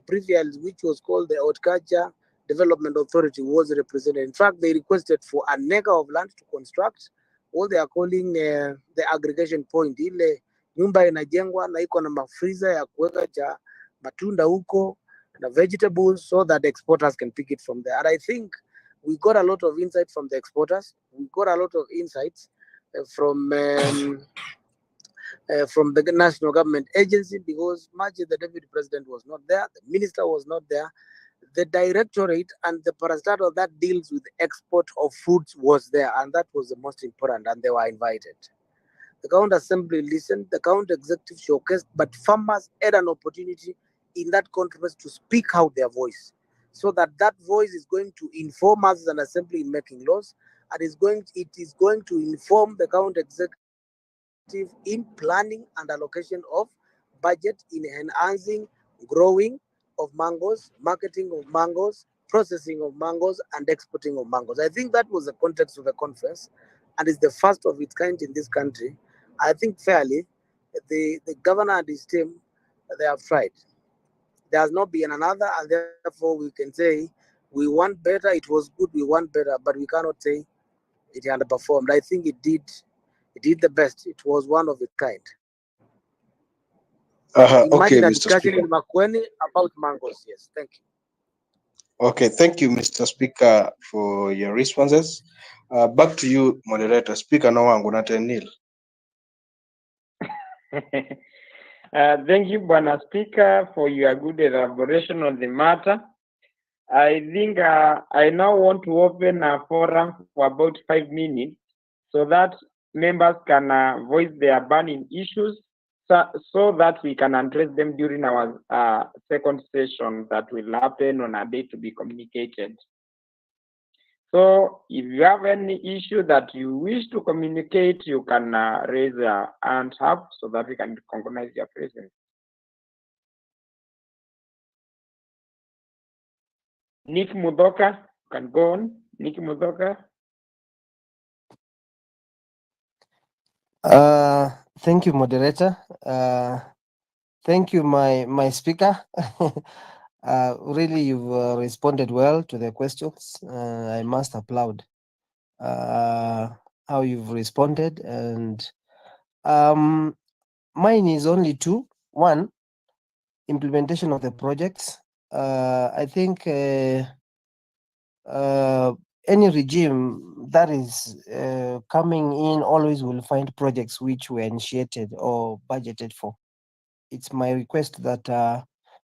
previously which was called the Horticulture Development Authority, was represented. In fact, they requested for a nega of land to construct what they are calling the aggregation point. Ile nyumba inajengwa na iko na mafriza ya kuweka cha matunda huko na vegetables so that the exporters can pick it from there. And I think we got a lot of insight from the exporters. We got a lot of insights from the national government agency, because much the deputy president was not there, the minister was not there, the directorate and the parastatal that deals with export of foods was there, and that was the most important, and they were invited. The county assembly listened, the county executive showcased, but farmers had an opportunity in that conference to speak out their voice, so that that voice is going to inform us as an assembly in making laws, and it is going to inform the county executive in planning and allocation of budget in enhancing growing of mangoes, marketing of mangoes, processing of mangoes, and exporting of mangoes. I think that was the context of the conference, and it's the first of its kind in this country. I think fairly, the governor and his team, they have tried. There has not been another, and therefore we can say we want better. It was good, we want better, but we cannot say it underperformed. I think it did the best. It was one of its kind. Okay, Imagine a Mr. discussion Speaker. in Makueni about mangoes. Yes, thank you. Okay, thank you, Mr. Speaker, for your responses. Back to you, moderator. Speaker no wangu Nathaniel. Thank you, Bwana Speaker, for your good elaboration on the matter. I think I now want to open a forum for about 5 minutes so that members can voice their burning issues so that we can address them during our second session that will happen on a day to be communicated. So if you have any issue that you wish to communicate, you can raise your hand up so that we can recognize your presence. Nick Mudoka, can go on. Nick Mudoka. Thank you, moderator. Thank you, my speaker. Really, you've responded well to the questions. I must applaud how you've responded, and mine is only two. One, implementation of the projects. I think any regime that is coming in always will find projects which were initiated or budgeted for. It's my request that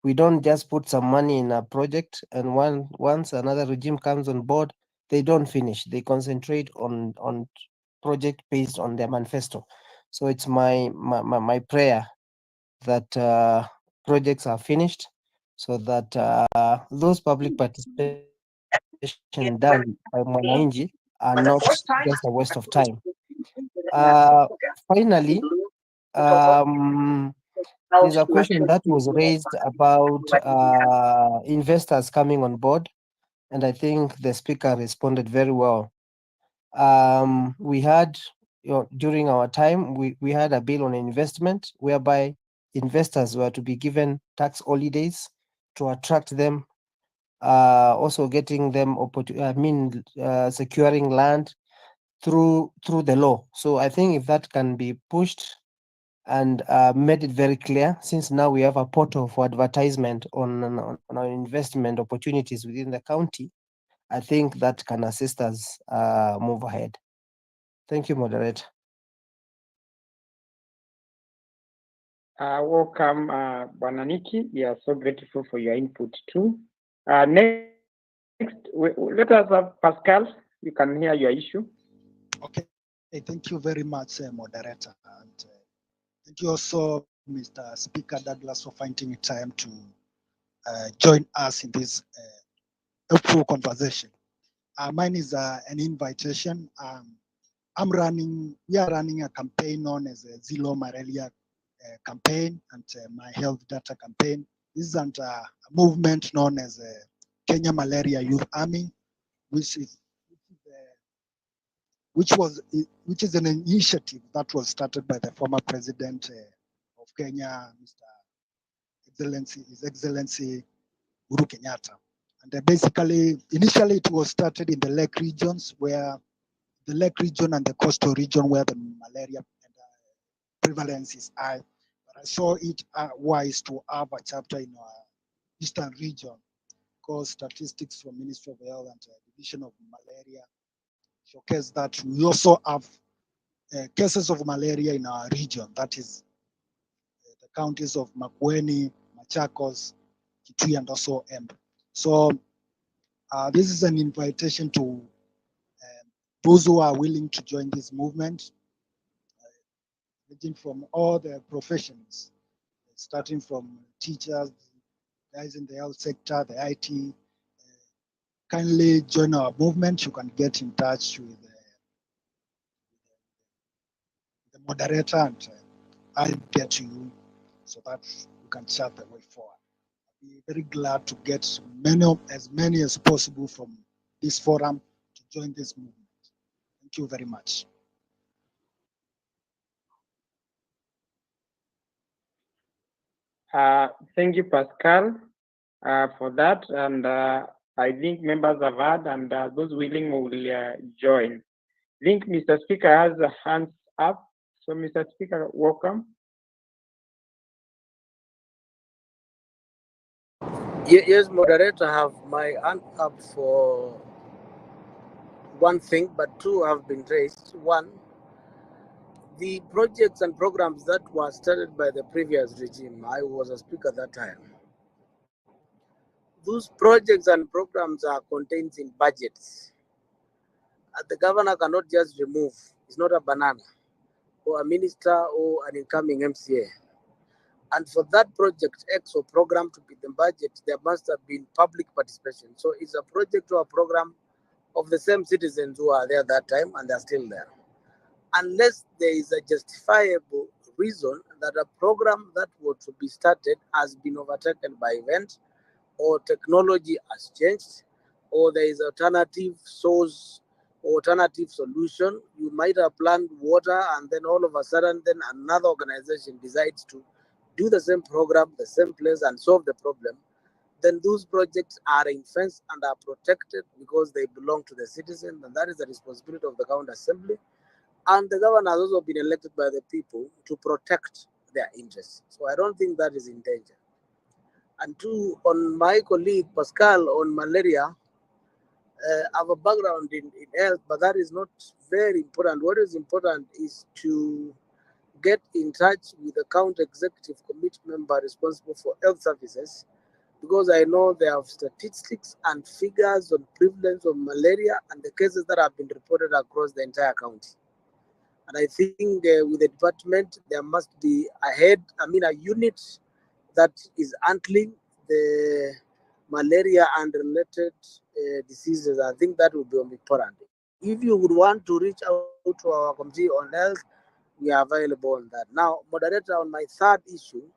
we don't just put some money in a project and once another regime comes on board, they don't finish. They concentrate on project based on their manifesto. So it's my prayer that projects are finished so that those public participation done by Mwananchi are not just a waste of time. Finally, there's a question that was raised about investors coming on board, and I think the speaker responded very well. We had, during our time, we had a bill on investment whereby investors were to be given tax holidays to attract them, also getting them securing land through the law. So I think if that can be pushed and made it very clear, since now we have a portal for advertisement on our investment opportunities within the county, I think that can assist us move ahead. Thank you, moderator. Welcome, Bwana Niki. We are so grateful for your input too. Next, let us have Pascal. You can hear your issue. Okay, thank you very much, moderator. And thank you also, Mr. Speaker Douglas, for finding time to join us in this helpful conversation. Mine is an invitation. We are running a campaign known as a Zero Malaria campaign and My Health Data campaign. This is under a movement known as Kenya Malaria Youth Army, which is an initiative that was started by the former president of Kenya, His Excellency Uhuru Kenyatta. And basically, initially it was started in the lake regions, where the lake region and the coastal region where the malaria prevalence is high. But I saw it wise to have a chapter in our eastern region, because statistics from Ministry of Health and Division of Malaria showcase that we also have cases of malaria in our region, that is the counties of Makueni, Machakos, Kitui, and also Embu. So this is an invitation to those who are willing to join this movement, ranging from all the professions, starting from teachers, guys in the health sector, the IT. Kindly join our movement. You can get in touch with the moderator, and I'll get to you so that you can chart the way forward. I'll be very glad to get as many as possible from this forum to join this movement. Thank you very much. Thank you, Pascal, for that. And I think members have heard, and those willing will join. I think Mr. Speaker has a hands up. So, Mr. Speaker, welcome. Yes, moderator, I have my hand up for one thing, but two have been raised. One, the projects and programs that were started by the previous regime, I was a speaker at that time. Those projects and programs are contained in budgets. The governor cannot just remove, it's not a banana, or a minister or an incoming MCA. And for that project X or program to be the budget, there must have been public participation. So it's a project or a program of the same citizens who are there at that time and they're still there. Unless there is a justifiable reason that a program that was to be started has been overtaken by event, or technology has changed, or there is alternative source, alternative solution. You might have planned water and then all of a sudden then another organization decides to do the same program, the same place and solve the problem. Then those projects are ring-fenced and are protected because they belong to the citizens, and that is the responsibility of the county assembly. And the governor has also been elected by the people to protect their interests. So I don't think that is in danger. And two, on my colleague Pascal on malaria, I have a background in health, but that is not very important. What is important is to get in touch with the county executive committee member responsible for health services, because I know they have statistics and figures on prevalence of malaria and the cases that have been reported across the entire county. And I think with the department, there must be a unit that is handling the malaria and related diseases. I think that would be important. If you would want to reach out to our committee on health, we are available on that. Now, moderator, on my third issue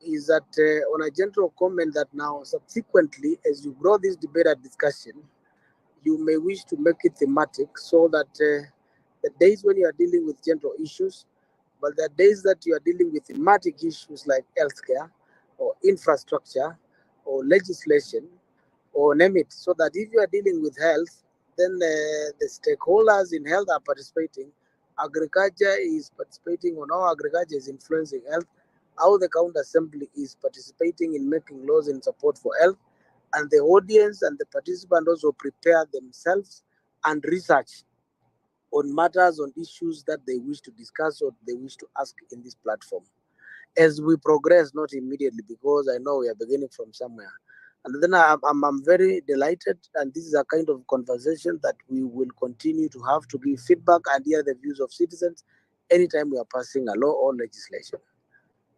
is that on a general comment that now subsequently, as you grow this debate and discussion, you may wish to make it thematic so that the days when you are dealing with general issues, but the days that you are dealing with thematic issues like healthcare or infrastructure or legislation or name it, so that if you are dealing with health, then the stakeholders in health are participating. Agriculture is participating on how agriculture is influencing health, how the county assembly is participating in making laws in support for health, and the audience and the participant also prepare themselves and research on matters, on issues that they wish to discuss or they wish to ask in this platform. As we progress, not immediately, because I know we are beginning from somewhere. And then I'm very delighted, and this is a kind of conversation that we will continue to have to give feedback and hear the views of citizens anytime we are passing a law or legislation.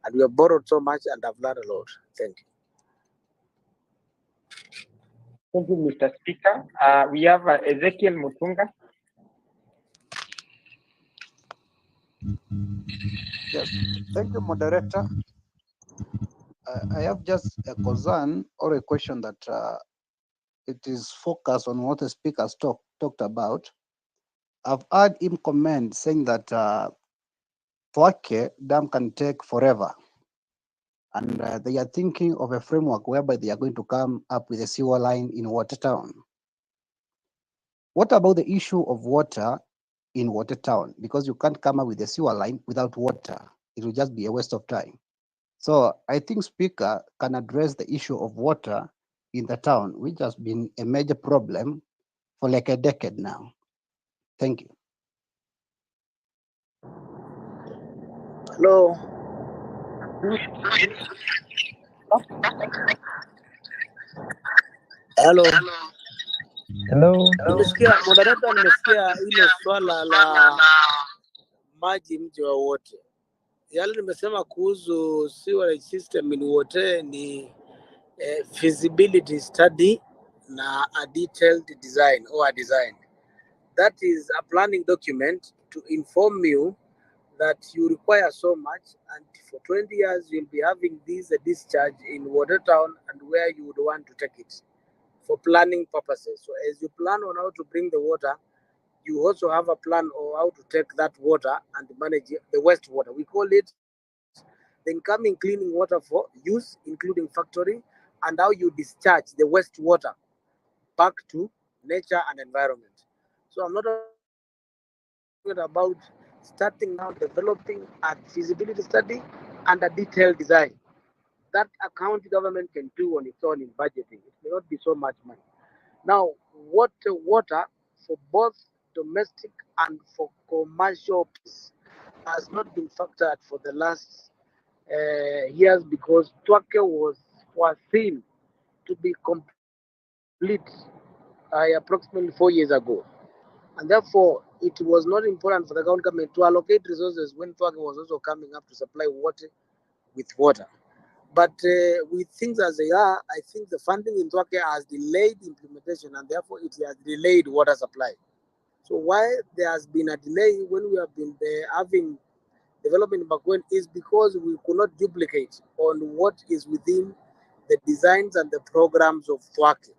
And we have borrowed so much and have learned a lot. Thank you. Thank you, Mr. Speaker. We have Ezekiel Mutunga. Yes, thank you, moderator. I have just a concern or a question that it is focused on what the speakers talked about. I've heard him comment saying that Thwake Dam can take forever. And they are thinking of a framework whereby they are going to come up with a sewer line in Watertown. What about the issue of water in Watertown? Because you can't come up with a sewer line without water. It will just be a waste of time. So I think Speaker can address the issue of water in the town, which has been a major problem for like a decade now. Thank you. Hello. Hello. Hello. Nimesikia moderator, nimesikia hilo swala la maji mji wa wote. Yale nimesema kuhusu sewerage system in wote ni feasibility study na a detailed design or a design. That is a planning document to inform you that you require so much, and for 20 years you'll be having this discharge in Watertown and where you would want to take it for planning purposes. So as you plan on how to bring the water, you also have a plan on how to take that water and manage the wastewater. We call it the incoming cleaning water for use, including factory, and how you discharge the wastewater back to nature and environment. So I'm not talking about starting now developing a feasibility study and a detailed design. That a county government can do on its own in budgeting. It may not be so much money. Now, water for both domestic and for commercial purposes has not been factored for the last years because Twake was foreseen to be complete approximately 4 years ago. And therefore, it was not important for the county government to allocate resources when Twake was also coming up to supply water with water. But with things as they are, I think the funding in Twake has delayed implementation and therefore it has delayed water supply. So why there has been a delay when we have been having development in Makueni is because we could not duplicate on what is within the designs and the programs of Twake.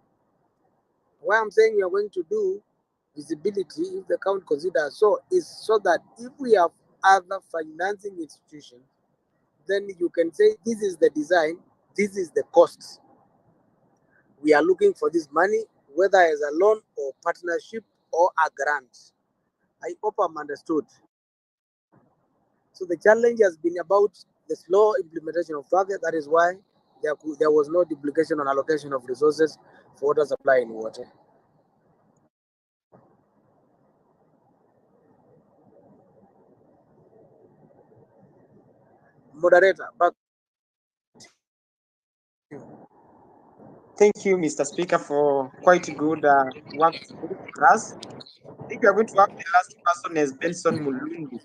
Why I'm saying we are going to do visibility, if the county considers so, is so that if we have other financing institutions, then you can say this is the design, this is the cost. We are looking for this money, whether as a loan or partnership or a grant. I hope I'm understood. So the challenge has been about the slow implementation of target. That is why there was no duplication on allocation of resources for water supply in water. Moderator, back. Thank you, Mr. Speaker, for quite good work for us. I think we are going to have the last person as Benson Mulungu,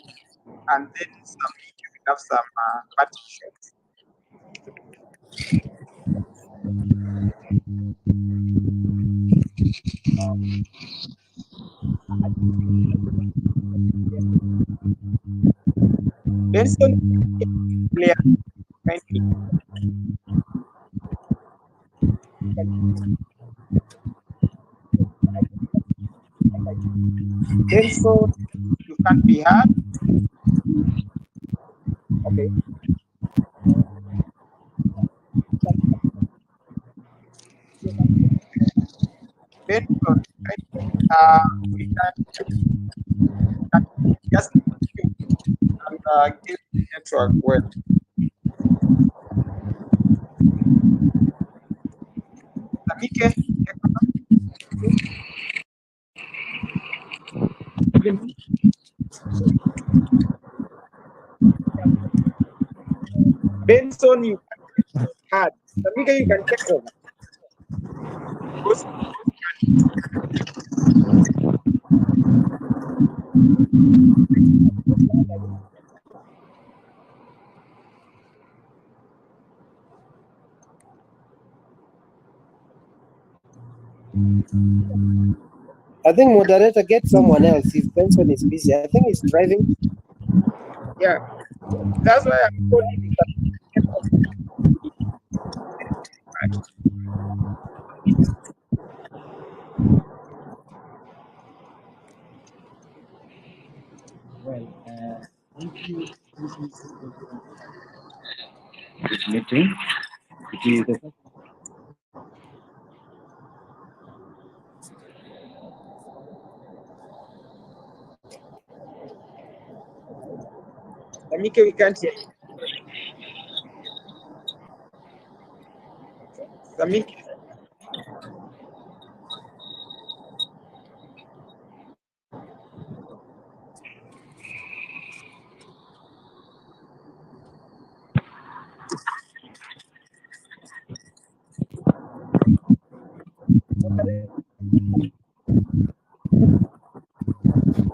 and then we have some parting shots. Benson, player, Benson, you can't be heard. Okay. Benson, we can just and get the network well. Tamike, Benson, you can add. Tamika, you can take over. Because I think moderator get someone else if Benson is busy. I think he's driving. yeah, that's why I'm calling you. Well, thank you this meeting. It is the Tamike, we can't hear you. Tamike.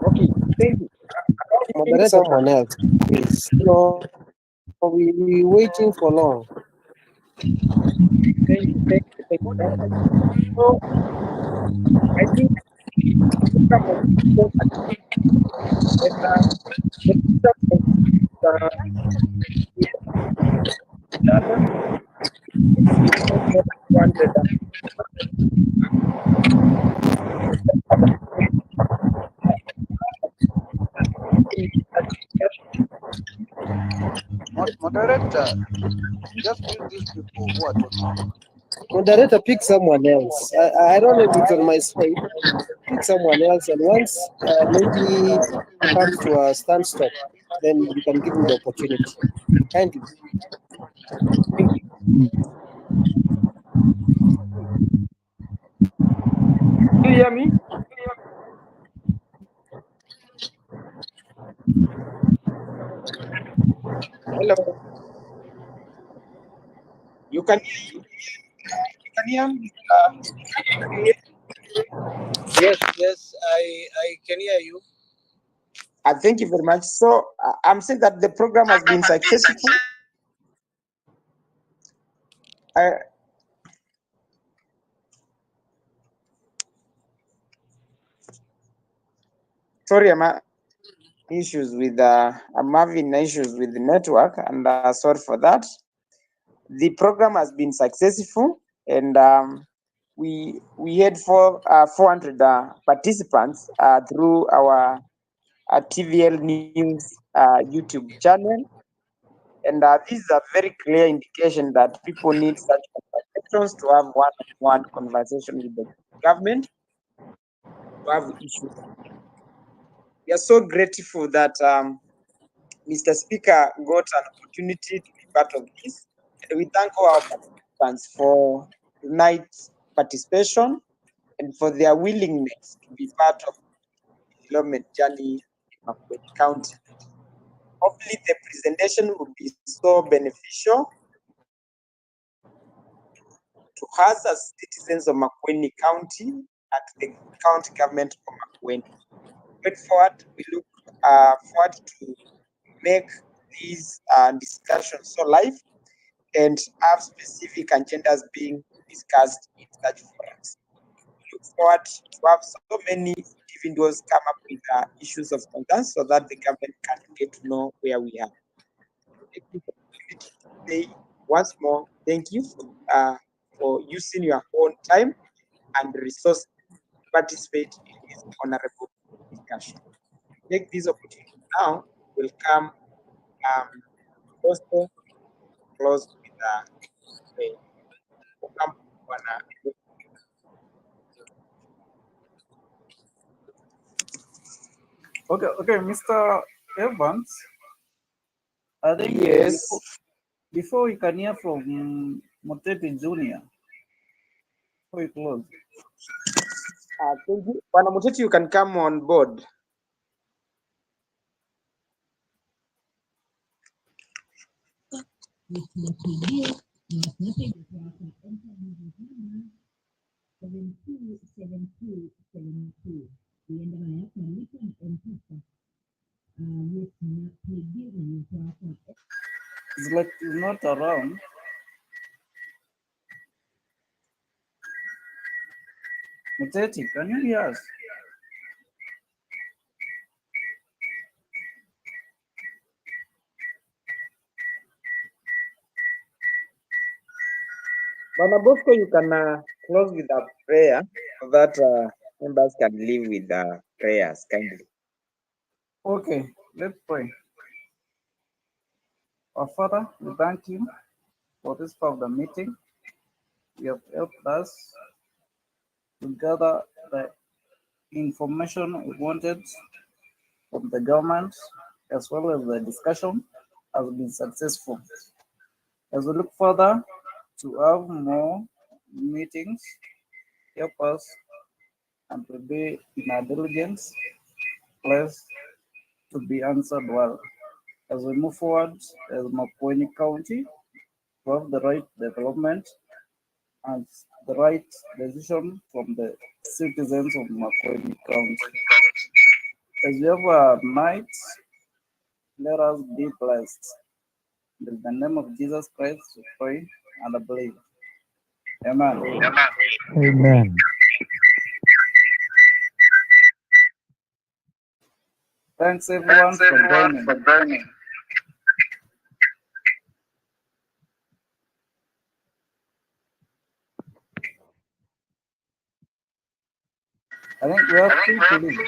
Okay, thank you. Moderator, someone else, please. No, we waiting for long. Thank you. So I think some of the Moderator, just mute these people who are talking. Moderator, pick someone else. I don't know if it's on my side. Pick someone else, and once maybe comes to a standstill, then you can give him the opportunity. Kindly. Do you hear me? Hello. You can hear me? Yes, I can hear you. Thank you very much. So I'm saying that the program has been successful. Sorry, I'm having issues with the network, and sorry for that. The program has been successful, and we had 400 participants through our TVL News YouTube channel, and this is a very clear indication that people need such conversations to have one-on-one conversation with the government to have issues. We are so grateful that Mr. Speaker got an opportunity to be part of this. And we thank all our participants for tonight's participation and for their willingness to be part of the development journey in Makueni County. Hopefully, the presentation will be so beneficial to us as citizens of Makueni County and the county government of Makueni. We look forward to make these discussions so live and have specific agendas being discussed in such forums. We look forward to have so many individuals come up with issues of concern so that the government can get to know where we are. Thank you for the opportunity to say once more, thank you for using your own time and resources to participate in this honorable discussion. Take this opportunity now, will come also close with the Okay, Mr. Evans. I think Yes. before we can hear from Moteti Junior, before we close. Thank you. Bwana Muteti, you can come on board. It's like he's not around. Muteti, can you hear us? Bwana Bosco, you can close with a prayer so that members can live with the prayers kindly. Okay, let's pray. Our Father, we thank you for this part of the meeting. You have helped us to gather the information we wanted from the government, as well as the discussion has been successful. As we look further to have more meetings, help us and to be in our diligence place to be answered well. As we move forward as Makueni County, to have the right development and the right decision from the citizens of Makueni County. As we have a night, let us be blessed. In the name of Jesus Christ, we pray and I believe. Amen. Amen. Thanks everyone for joining. I think we have two to leave.